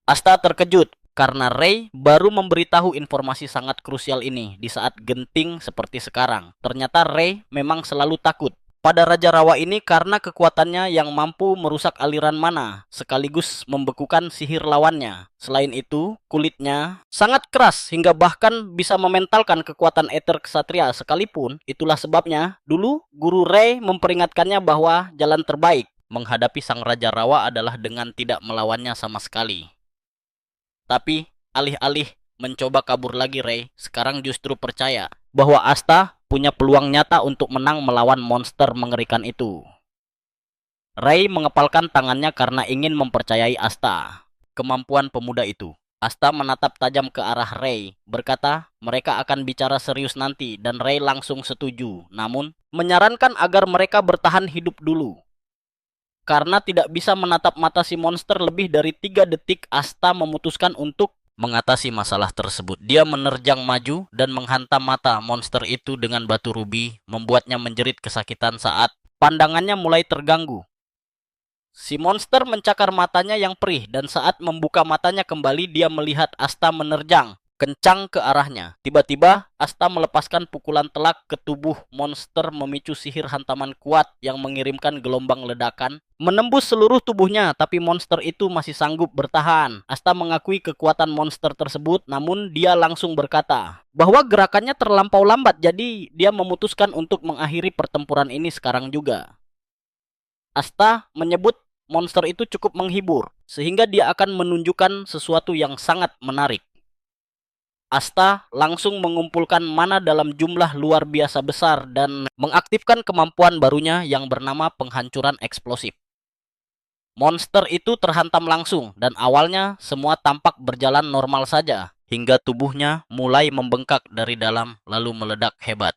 Asta terkejut karena Rey baru memberitahu informasi sangat krusial ini di saat genting seperti sekarang. Ternyata Rey memang selalu takut pada Raja Rawa ini karena kekuatannya yang mampu merusak aliran mana sekaligus membekukan sihir lawannya. Selain itu, kulitnya sangat keras hingga bahkan bisa mementalkan kekuatan eter kesatria sekalipun. Itulah sebabnya dulu Guru Rey memperingatkannya bahwa jalan terbaik menghadapi sang Raja Rawa adalah dengan tidak melawannya sama sekali. Tapi alih-alih mencoba kabur lagi, Rey sekarang justru percaya bahwa Asta punya peluang nyata untuk menang melawan monster mengerikan itu. Rey mengepalkan tangannya karena ingin mempercayai Asta, kemampuan pemuda itu. Asta menatap tajam ke arah Rey, berkata mereka akan bicara serius nanti dan Rey langsung setuju. Namun, menyarankan agar mereka bertahan hidup dulu. Karena tidak bisa menatap mata si monster lebih dari 3 detik, Asta memutuskan untuk mengatasi masalah tersebut. Dia menerjang maju dan menghantam mata monster itu dengan batu rubi, membuatnya menjerit kesakitan saat pandangannya mulai terganggu. Si monster mencakar matanya yang perih dan saat membuka matanya kembali dia melihat Asta menerjang kencang ke arahnya. Tiba-tiba Asta melepaskan pukulan telak ke tubuh monster memicu sihir hantaman kuat yang mengirimkan gelombang ledakan menembus seluruh tubuhnya, tapi monster itu masih sanggup bertahan. Asta mengakui kekuatan monster tersebut, namun dia langsung berkata bahwa gerakannya terlampau lambat, jadi dia memutuskan untuk mengakhiri pertempuran ini sekarang juga. Asta menyebut monster itu cukup menghibur, sehingga dia akan menunjukkan sesuatu yang sangat menarik. Asta langsung mengumpulkan mana dalam jumlah luar biasa besar dan mengaktifkan kemampuan barunya yang bernama penghancuran eksplosif. Monster itu terhantam langsung dan awalnya semua tampak berjalan normal saja hingga tubuhnya mulai membengkak dari dalam lalu meledak hebat.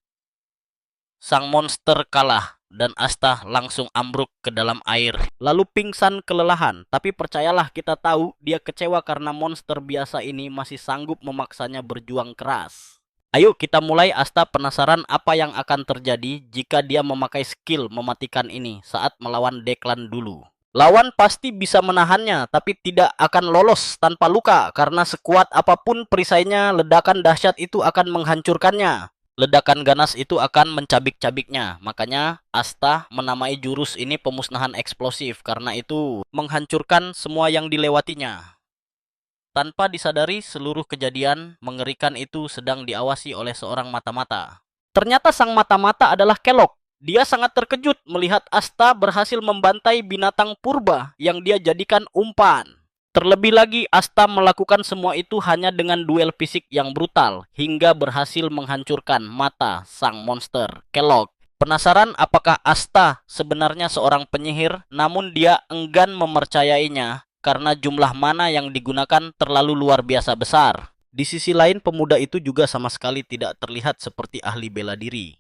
Sang monster kalah dan Asta langsung ambruk ke dalam air, lalu pingsan kelelahan. Tapi percayalah, kita tahu dia kecewa karena monster biasa ini masih sanggup memaksanya berjuang keras. Ayo kita mulai. Asta penasaran apa yang akan terjadi jika dia memakai skill mematikan ini saat melawan Declan dulu. Lawan pasti bisa menahannya, tapi tidak akan lolos tanpa luka karena sekuat apapun perisainya, ledakan dahsyat itu akan menghancurkannya. Ledakan ganas itu akan mencabik-cabiknya. Makanya Asta menamai jurus ini pemusnahan eksplosif karena itu menghancurkan semua yang dilewatinya. Tanpa disadari, seluruh kejadian mengerikan itu sedang diawasi oleh seorang mata-mata. Ternyata sang mata-mata adalah Kellogg. Dia sangat terkejut melihat Asta berhasil membantai binatang purba yang dia jadikan umpan. Terlebih lagi, Asta melakukan semua itu hanya dengan duel fisik yang brutal hingga berhasil menghancurkan mata sang monster Kellogg. Penasaran apakah Asta sebenarnya seorang penyihir, namun dia enggan mempercayainya karena jumlah mana yang digunakan terlalu luar biasa besar. Di sisi lain, pemuda itu juga sama sekali tidak terlihat seperti ahli bela diri.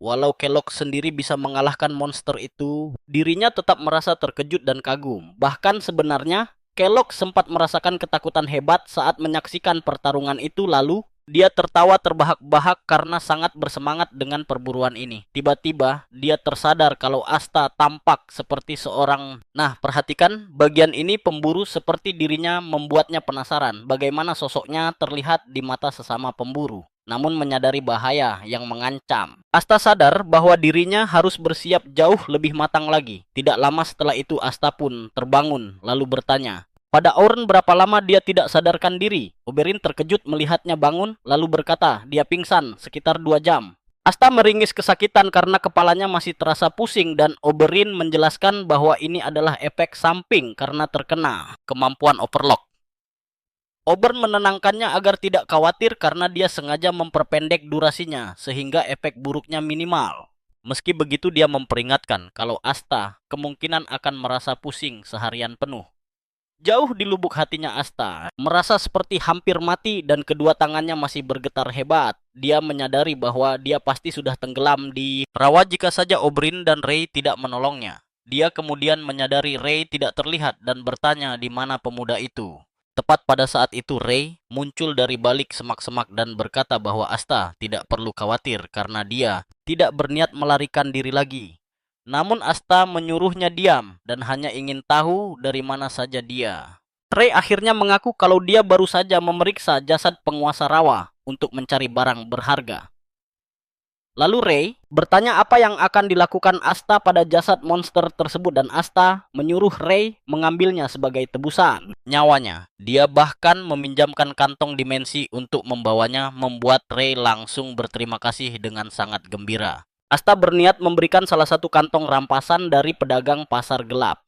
Walau Kellogg sendiri bisa mengalahkan monster itu, dirinya tetap merasa terkejut dan kagum. Bahkan sebenarnya, Kellogg sempat merasakan ketakutan hebat saat menyaksikan pertarungan itu, lalu dia tertawa terbahak-bahak karena sangat bersemangat dengan perburuan ini. Tiba-tiba, dia tersadar kalau Asta tampak seperti seorang... Nah, perhatikan bagian ini, pemburu seperti dirinya membuatnya penasaran bagaimana sosoknya terlihat di mata sesama pemburu. Namun menyadari bahaya yang mengancam, Asta sadar bahwa dirinya harus bersiap jauh lebih matang lagi. Tidak lama setelah itu Asta pun terbangun lalu bertanya, pada Oren berapa lama dia tidak sadarkan diri? Oberyn terkejut melihatnya bangun lalu berkata dia pingsan sekitar 2 jam. Asta meringis kesakitan karena kepalanya masih terasa pusing dan Oberyn menjelaskan bahwa ini adalah efek samping karena terkena kemampuan Overlock. Oberyn menenangkannya agar tidak khawatir karena dia sengaja memperpendek durasinya sehingga efek buruknya minimal. Meski begitu, dia memperingatkan kalau Asta kemungkinan akan merasa pusing seharian penuh. Jauh di lubuk hatinya Asta merasa seperti hampir mati dan kedua tangannya masih bergetar hebat. Dia menyadari bahwa dia pasti sudah tenggelam di rawa jika saja Oberyn dan Rey tidak menolongnya. Dia kemudian menyadari Rey tidak terlihat dan bertanya di mana pemuda itu. Tepat pada saat itu Rey muncul dari balik semak-semak dan berkata bahwa Asta tidak perlu khawatir karena dia tidak berniat melarikan diri lagi. Namun Asta menyuruhnya diam dan hanya ingin tahu dari mana saja dia. Rey akhirnya mengaku kalau dia baru saja memeriksa jasad penguasa rawa untuk mencari barang berharga. Lalu Rey bertanya apa yang akan dilakukan Asta pada jasad monster tersebut dan Asta menyuruh Rey mengambilnya sebagai tebusan nyawanya. Dia bahkan meminjamkan kantong dimensi untuk membawanya, membuat Rey langsung berterima kasih dengan sangat gembira. Asta berniat memberikan salah satu kantong rampasan dari pedagang pasar gelap.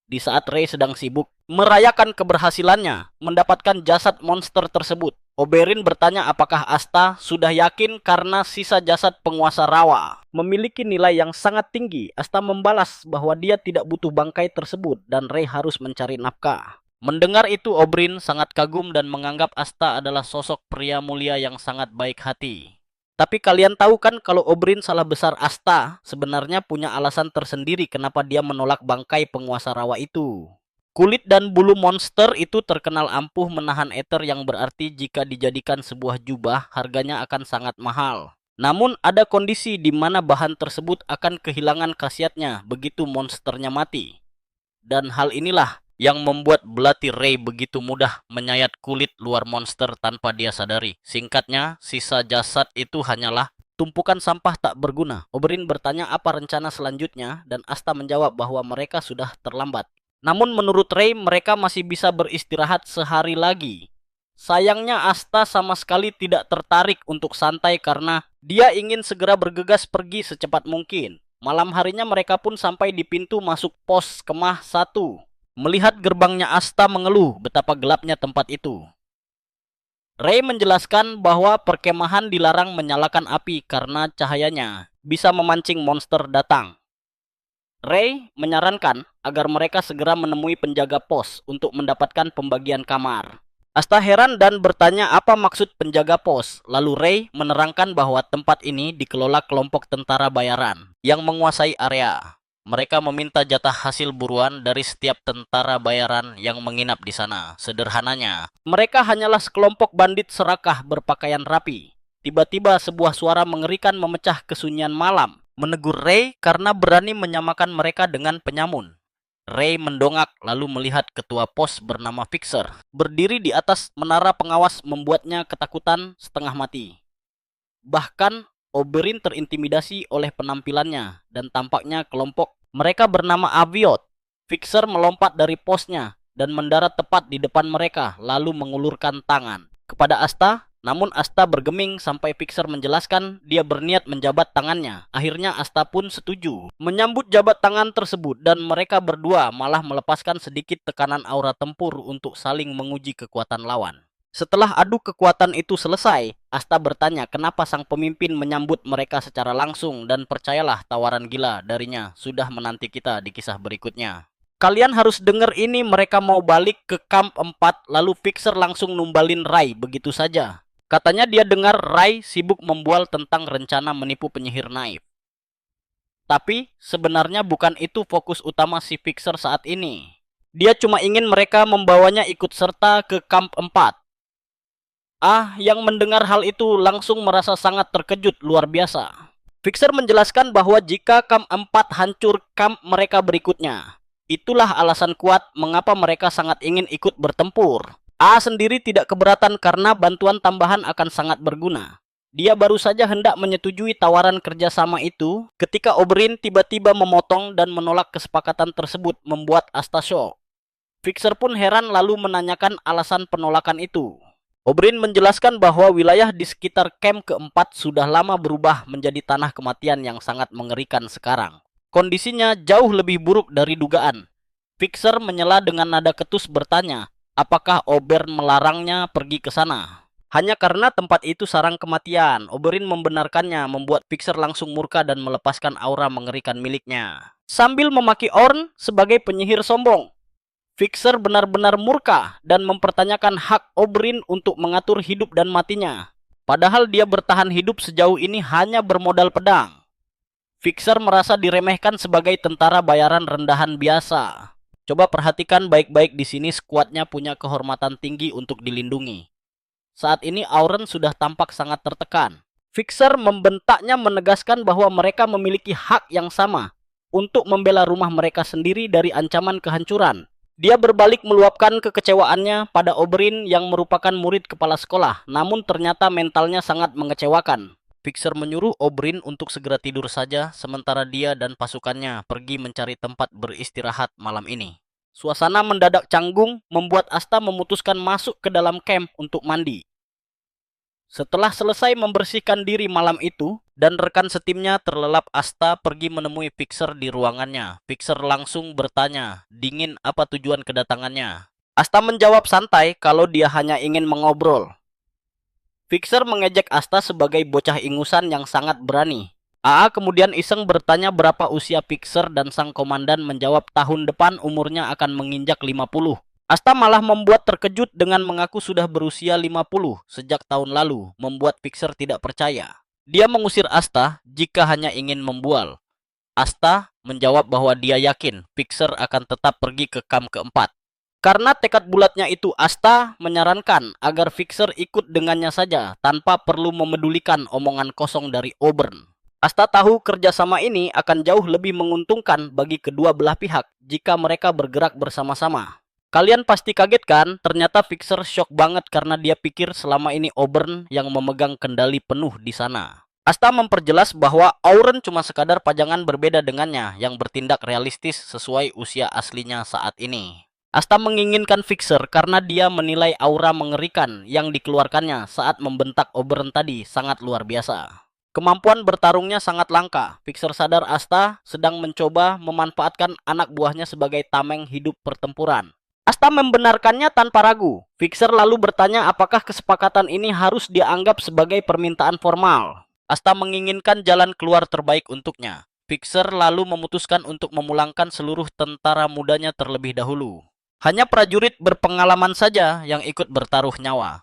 Di saat Rey sedang sibuk merayakan keberhasilannya mendapatkan jasad monster tersebut, Oberyn bertanya apakah Asta sudah yakin karena sisa jasad penguasa rawa memiliki nilai yang sangat tinggi. Asta membalas bahwa dia tidak butuh bangkai tersebut dan Rey harus mencari nafkah. Mendengar itu Oberyn sangat kagum dan menganggap Asta adalah sosok pria mulia yang sangat baik hati. Tapi kalian tahu kan kalau Oberyn salah besar Asta sebenarnya punya alasan tersendiri kenapa dia menolak bangkai penguasa rawa itu. Kulit dan bulu monster itu terkenal ampuh menahan ether yang berarti jika dijadikan sebuah jubah harganya akan sangat mahal. Namun ada kondisi di mana bahan tersebut akan kehilangan khasiatnya begitu monsternya mati. Dan hal inilah yang membuat belati Rey begitu mudah menyayat kulit luar monster tanpa dia sadari. Singkatnya, sisa jasad itu hanyalah tumpukan sampah tak berguna. Oberyn bertanya apa rencana selanjutnya dan Asta menjawab bahwa mereka sudah terlambat. Namun menurut Rey mereka masih bisa beristirahat sehari lagi. Sayangnya Asta sama sekali tidak tertarik untuk santai karena dia ingin segera bergegas pergi secepat mungkin. Malam harinya mereka pun sampai di pintu masuk pos kemah 1. Melihat gerbangnya Asta mengeluh betapa gelapnya tempat itu. Rey menjelaskan bahwa perkemahan dilarang menyalakan api karena cahayanya bisa memancing monster datang. Rey menyarankan agar mereka segera menemui penjaga pos untuk mendapatkan pembagian kamar. Asta heran dan bertanya apa maksud penjaga pos. Lalu Ray menerangkan bahwa tempat ini dikelola kelompok tentara bayaran yang menguasai area. Mereka meminta jatah hasil buruan dari setiap tentara bayaran yang menginap di sana. Sederhananya, mereka hanyalah sekelompok bandit serakah berpakaian rapi. Tiba-tiba sebuah suara mengerikan memecah kesunyian malam, menegur Ray karena berani menyamakan mereka dengan penyamun. Ray mendongak lalu melihat ketua pos bernama Fixer berdiri di atas menara pengawas membuatnya ketakutan setengah mati. Bahkan Oberyn terintimidasi oleh penampilannya dan tampaknya kelompok mereka bernama Aviot. Fixer melompat dari posnya dan mendarat tepat di depan mereka lalu mengulurkan tangan kepada Asta. Namun Asta bergeming sampai Fixer menjelaskan dia berniat menjabat tangannya. Akhirnya Asta pun setuju menyambut jabat tangan tersebut dan mereka berdua malah melepaskan sedikit tekanan aura tempur untuk saling menguji kekuatan lawan. Setelah adu kekuatan itu selesai, Asta bertanya kenapa sang pemimpin menyambut mereka secara langsung dan percayalah tawaran gila darinya sudah menanti kita di kisah berikutnya. Kalian harus denger ini, mereka mau balik ke kamp 4 lalu Fixer langsung numbalin Ray begitu saja. Katanya dia dengar Ray sibuk membual tentang rencana menipu penyihir naif. Tapi sebenarnya bukan itu fokus utama si Fixer saat ini. Dia cuma ingin mereka membawanya ikut serta ke kamp 4. Yang mendengar hal itu langsung merasa sangat terkejut luar biasa. Fixer menjelaskan bahwa jika kamp 4 hancur kamp mereka berikutnya. Itulah alasan kuat mengapa mereka sangat ingin ikut bertempur. Sendiri tidak keberatan karena bantuan tambahan akan sangat berguna. Dia baru saja hendak menyetujui tawaran kerjasama itu ketika Oberyn tiba-tiba memotong dan menolak kesepakatan tersebut membuat Asta shock. Fixer pun heran lalu menanyakan alasan penolakan itu. Oberyn menjelaskan bahwa wilayah di sekitar camp keempat sudah lama berubah menjadi tanah kematian yang sangat mengerikan sekarang. Kondisinya jauh lebih buruk dari dugaan. Fixer menyela dengan nada ketus bertanya, apakah Oberyn melarangnya pergi ke sana? Hanya karena tempat itu sarang kematian. Oberyn membenarkannya, membuat Fixer langsung murka dan melepaskan aura mengerikan miliknya. Sambil memaki Orn sebagai penyihir sombong. Fixer benar-benar murka dan mempertanyakan hak Oberyn untuk mengatur hidup dan matinya. Padahal dia bertahan hidup sejauh ini hanya bermodal pedang. Fixer merasa diremehkan sebagai tentara bayaran rendahan biasa. Coba perhatikan baik-baik di sini, skuadnya punya kehormatan tinggi untuk dilindungi. Saat ini Auron sudah tampak sangat tertekan. Fixer membentaknya menegaskan bahwa mereka memiliki hak yang sama untuk membela rumah mereka sendiri dari ancaman kehancuran. Dia berbalik meluapkan kekecewaannya pada Oberyn yang merupakan murid kepala sekolah, namun ternyata mentalnya sangat mengecewakan. Fixer menyuruh Oberyn untuk segera tidur saja, sementara dia dan pasukannya pergi mencari tempat beristirahat malam ini. Suasana mendadak canggung, membuat Asta memutuskan masuk ke dalam camp untuk mandi. Setelah selesai membersihkan diri malam itu, dan rekan setimnya terlelap, Asta pergi menemui Fixer di ruangannya. Fixer langsung bertanya, dingin apa tujuan kedatangannya. Asta menjawab santai kalau dia hanya ingin mengobrol. Fixer mengejek Asta sebagai bocah ingusan yang sangat berani. Kemudian iseng bertanya berapa usia Fixer dan sang komandan menjawab tahun depan umurnya akan menginjak 50. Asta malah membuat terkejut dengan mengaku sudah berusia 50 sejak tahun lalu, membuat Fixer tidak percaya. Dia mengusir Asta jika hanya ingin membual. Asta menjawab bahwa dia yakin Fixer akan tetap pergi ke kamp keempat. Karena tekad bulatnya itu, Asta menyarankan agar Fixer ikut dengannya saja tanpa perlu memedulikan omongan kosong dari Oberyn. Asta tahu kerjasama ini akan jauh lebih menguntungkan bagi kedua belah pihak jika mereka bergerak bersama-sama. Kalian pasti kaget kan? Ternyata Fixer shock banget karena dia pikir selama ini Oberyn yang memegang kendali penuh di sana. Asta memperjelas bahwa Auron cuma sekadar pajangan berbeda dengannya yang bertindak realistis sesuai usia aslinya saat ini. Asta menginginkan Fixer karena dia menilai aura mengerikan yang dikeluarkannya saat membentak Oberyn tadi sangat luar biasa. Kemampuan bertarungnya sangat langka. Fixer sadar Asta sedang mencoba memanfaatkan anak buahnya sebagai tameng hidup pertempuran. Asta membenarkannya tanpa ragu. Fixer lalu bertanya apakah kesepakatan ini harus dianggap sebagai permintaan formal. Asta menginginkan jalan keluar terbaik untuknya. Fixer lalu memutuskan untuk memulangkan seluruh tentara mudanya terlebih dahulu. Hanya prajurit berpengalaman saja yang ikut bertaruh nyawa.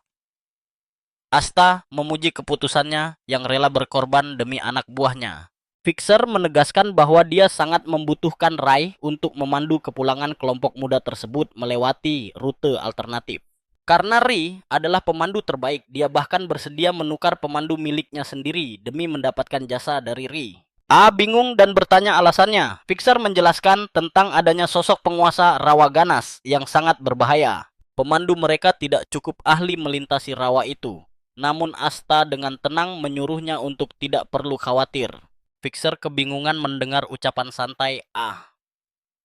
Asta memuji keputusannya yang rela berkorban demi anak buahnya. Fixer menegaskan bahwa dia sangat membutuhkan Rai untuk memandu kepulangan kelompok muda tersebut melewati rute alternatif. Karena Ri adalah pemandu terbaik, dia bahkan bersedia menukar pemandu miliknya sendiri demi mendapatkan jasa dari Ri. A bingung dan bertanya alasannya. Fixer menjelaskan tentang adanya sosok penguasa rawa ganas yang sangat berbahaya. Pemandu mereka tidak cukup ahli melintasi rawa itu. Namun Asta dengan tenang menyuruhnya untuk tidak perlu khawatir. Fixer kebingungan mendengar ucapan santai A.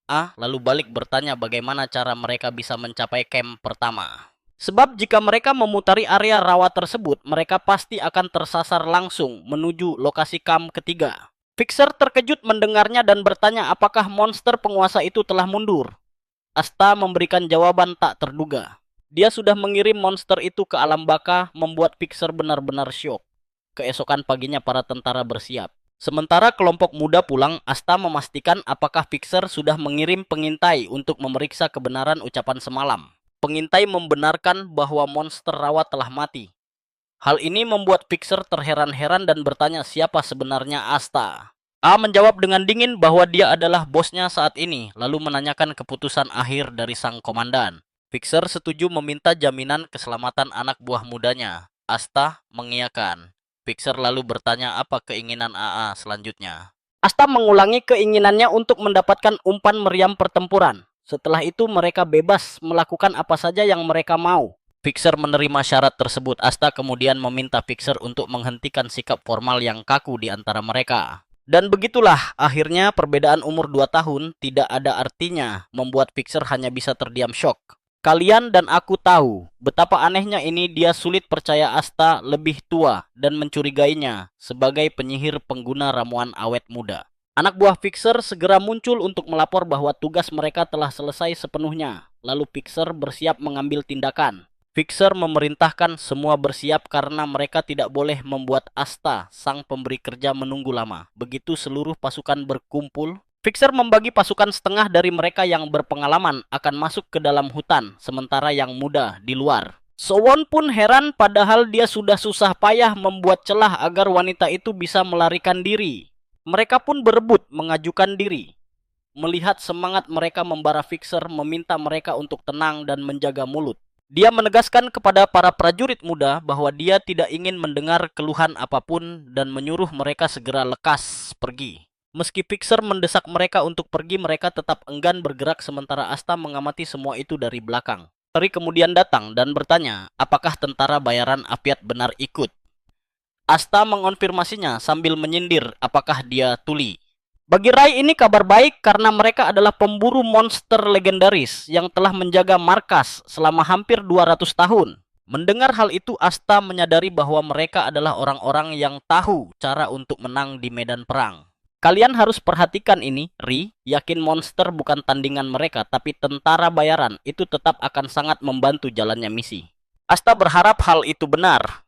A lalu balik bertanya bagaimana cara mereka bisa mencapai camp pertama. Sebab jika mereka memutari area rawa tersebut, mereka pasti akan tersasar langsung menuju lokasi camp ketiga. Fixer terkejut mendengarnya dan bertanya apakah monster penguasa itu telah mundur. Asta memberikan jawaban tak terduga. Dia sudah mengirim monster itu ke alam baka, membuat Fixer benar-benar syok. Keesokan paginya para tentara bersiap. Sementara kelompok muda pulang, Asta memastikan apakah Fixer sudah mengirim pengintai untuk memeriksa kebenaran ucapan semalam. Pengintai membenarkan bahwa monster rawa telah mati. Hal ini membuat Fixer terheran-heran dan bertanya siapa sebenarnya Asta. A menjawab dengan dingin bahwa dia adalah bosnya saat ini, lalu menanyakan keputusan akhir dari sang komandan. Fixer setuju meminta jaminan keselamatan anak buah mudanya. Asta mengiyakan. Fixer lalu bertanya apa keinginan AA selanjutnya. Asta mengulangi keinginannya untuk mendapatkan umpan meriam pertempuran. Setelah itu mereka bebas melakukan apa saja yang mereka mau. Fixer menerima syarat tersebut. Asta kemudian meminta Fixer untuk menghentikan sikap formal yang kaku di antara mereka. Dan begitulah akhirnya perbedaan umur 2 tahun tidak ada artinya membuat Fixer hanya bisa terdiam syok. Kalian dan aku tahu betapa anehnya ini dia sulit percaya Asta lebih tua dan mencurigainya sebagai penyihir pengguna ramuan awet muda. Anak buah Fixer segera muncul untuk melapor bahwa tugas mereka telah selesai sepenuhnya. Lalu Fixer bersiap mengambil tindakan. Fixer memerintahkan semua bersiap karena mereka tidak boleh membuat Asta, sang pemberi kerja, menunggu lama. Begitu seluruh pasukan berkumpul, Fixer membagi pasukan setengah dari mereka yang berpengalaman akan masuk ke dalam hutan, sementara yang muda di luar. Sowon pun heran padahal dia sudah susah payah membuat celah agar wanita itu bisa melarikan diri. Mereka pun berebut mengajukan diri. Melihat semangat mereka membara, Fixer meminta mereka untuk tenang dan menjaga mulut. Dia menegaskan kepada para prajurit muda bahwa dia tidak ingin mendengar keluhan apapun dan menyuruh mereka segera lekas pergi. Meski Fixer mendesak mereka untuk pergi, mereka tetap enggan bergerak sementara Asta mengamati semua itu dari belakang. Ri kemudian datang dan bertanya, apakah tentara bayaran Apiat benar ikut? Asta mengonfirmasinya sambil menyindir apakah dia tuli. Bagi Rai ini kabar baik karena mereka adalah pemburu monster legendaris yang telah menjaga markas selama hampir 200 tahun. Mendengar hal itu, Asta menyadari bahwa mereka adalah orang-orang yang tahu cara untuk menang di medan perang. Kalian harus perhatikan ini, Ri. Yakin monster bukan tandingan mereka, tapi tentara bayaran. Itu tetap akan sangat membantu jalannya misi. Asta berharap hal itu benar.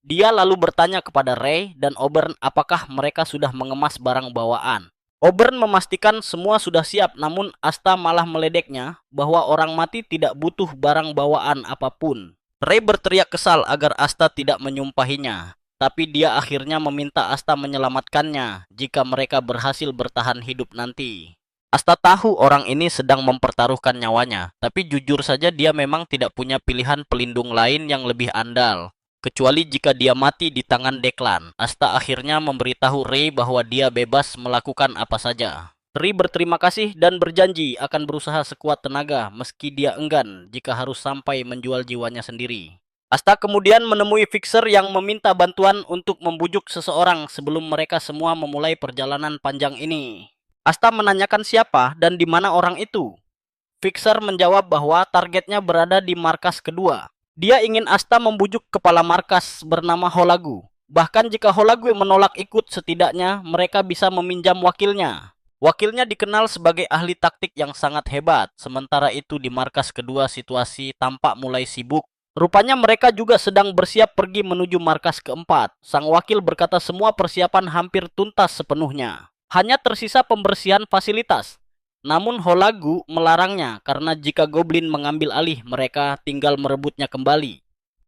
Dia lalu bertanya kepada Ray dan Obern apakah mereka sudah mengemas barang bawaan. Obern memastikan semua sudah siap, namun Asta malah meledeknya bahwa orang mati tidak butuh barang bawaan apapun. Ray berteriak kesal agar Asta tidak menyumpahinya. Tapi dia akhirnya meminta Asta menyelamatkannya jika mereka berhasil bertahan hidup nanti. Asta tahu orang ini sedang mempertaruhkan nyawanya, tapi jujur saja dia memang tidak punya pilihan pelindung lain yang lebih andal. Kecuali jika dia mati di tangan Deklan. Asta akhirnya memberitahu Ray bahwa dia bebas melakukan apa saja. Ray berterima kasih dan berjanji akan berusaha sekuat tenaga meski dia enggan jika harus sampai menjual jiwanya sendiri. Asta kemudian menemui Fixer yang meminta bantuan untuk membujuk seseorang sebelum mereka semua memulai perjalanan panjang ini. Asta menanyakan siapa dan di mana orang itu. Fixer menjawab bahwa targetnya berada di markas kedua. Dia ingin Asta membujuk kepala markas bernama Holagu. Bahkan jika Holagu menolak ikut, setidaknya mereka bisa meminjam wakilnya. Wakilnya dikenal sebagai ahli taktik yang sangat hebat. Sementara itu di markas kedua situasi tampak mulai sibuk. Rupanya mereka juga sedang bersiap pergi menuju markas keempat. Sang wakil berkata semua persiapan hampir tuntas sepenuhnya. Hanya tersisa pembersihan fasilitas. Namun Holagu melarangnya karena jika goblin mengambil alih, mereka tinggal merebutnya kembali.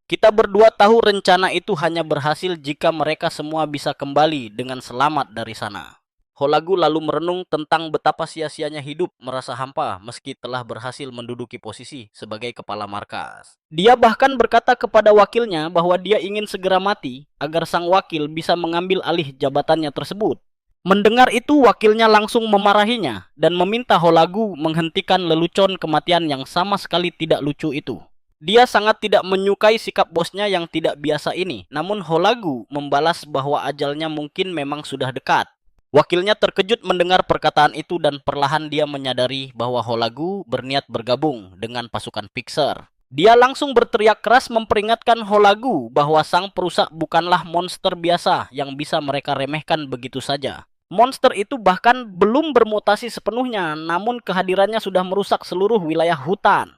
Kita berdua tahu rencana itu hanya berhasil jika mereka semua bisa kembali dengan selamat dari sana. Holagu lalu merenung tentang betapa sia-sianya hidup, merasa hampa meski telah berhasil menduduki posisi sebagai kepala markas. Dia bahkan berkata kepada wakilnya bahwa dia ingin segera mati agar sang wakil bisa mengambil alih jabatannya tersebut. Mendengar itu, wakilnya langsung memarahinya dan meminta Holagu menghentikan lelucon kematian yang sama sekali tidak lucu itu. Dia sangat tidak menyukai sikap bosnya yang tidak biasa ini, namun Holagu membalas bahwa ajalnya mungkin memang sudah dekat. Wakilnya terkejut mendengar perkataan itu dan perlahan dia menyadari bahwa Holagu berniat bergabung dengan pasukan Fixer. Dia langsung berteriak keras memperingatkan Holagu bahwa sang perusak bukanlah monster biasa yang bisa mereka remehkan begitu saja. Monster itu bahkan belum bermutasi sepenuhnya, namun kehadirannya sudah merusak seluruh wilayah hutan.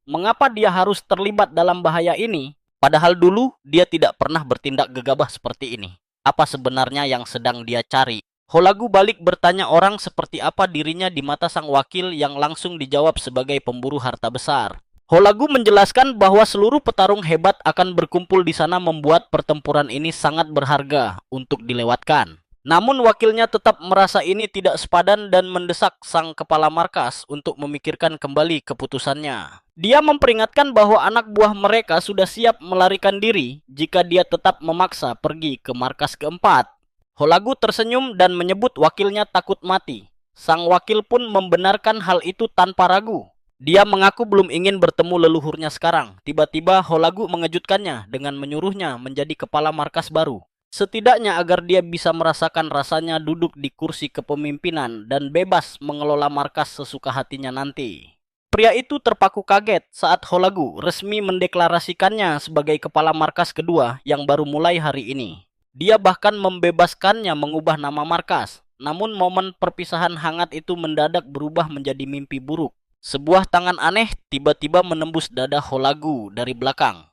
Mengapa dia harus terlibat dalam bahaya ini? Padahal dulu dia tidak pernah bertindak gegabah seperti ini. Apa sebenarnya yang sedang dia cari? Holagu balik bertanya orang seperti apa dirinya di mata sang wakil yang langsung dijawab sebagai pemburu harta besar. Holagu menjelaskan bahwa seluruh petarung hebat akan berkumpul di sana membuat pertempuran ini sangat berharga untuk dilewatkan. Namun wakilnya tetap merasa ini tidak sepadan dan mendesak sang kepala markas untuk memikirkan kembali keputusannya. Dia memperingatkan bahwa anak buah mereka sudah siap melarikan diri jika dia tetap memaksa pergi ke markas keempat. Holagu tersenyum dan menyebut wakilnya takut mati. Sang wakil pun membenarkan hal itu tanpa ragu. Dia mengaku belum ingin bertemu leluhurnya sekarang. Tiba-tiba Holagu mengejutkannya dengan menyuruhnya menjadi kepala markas baru. Setidaknya agar dia bisa merasakan rasanya duduk di kursi kepemimpinan dan bebas mengelola markas sesuka hatinya nanti. Pria itu terpaku kaget saat Holagu resmi mendeklarasikannya sebagai kepala markas kedua yang baru mulai hari ini. Dia bahkan membebaskannya mengubah nama markas. Namun momen perpisahan hangat itu mendadak berubah menjadi mimpi buruk. Sebuah tangan aneh tiba-tiba menembus dada Holagu dari belakang.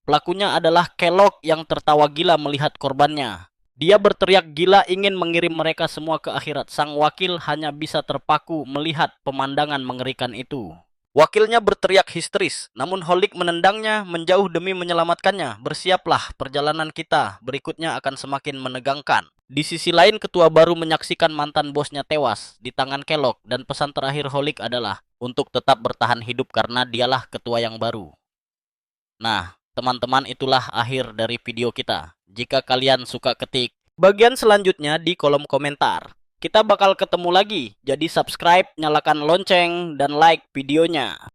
Pelakunya adalah Kellogg yang tertawa gila melihat korbannya. Dia berteriak gila ingin mengirim mereka semua ke akhirat. Sang wakil hanya bisa terpaku melihat pemandangan mengerikan itu. Wakilnya berteriak histeris, namun Holik menendangnya menjauh demi menyelamatkannya. Bersiaplah, perjalanan kita berikutnya akan semakin menegangkan. Di sisi lain, ketua baru menyaksikan mantan bosnya tewas di tangan Kellogg dan pesan terakhir Holik adalah untuk tetap bertahan hidup karena dialah ketua yang baru. Nah, teman-teman, itulah akhir dari video kita. Jika kalian suka, ketik bagian selanjutnya di kolom komentar. Kita bakal ketemu lagi, jadi subscribe, nyalakan lonceng, dan like videonya.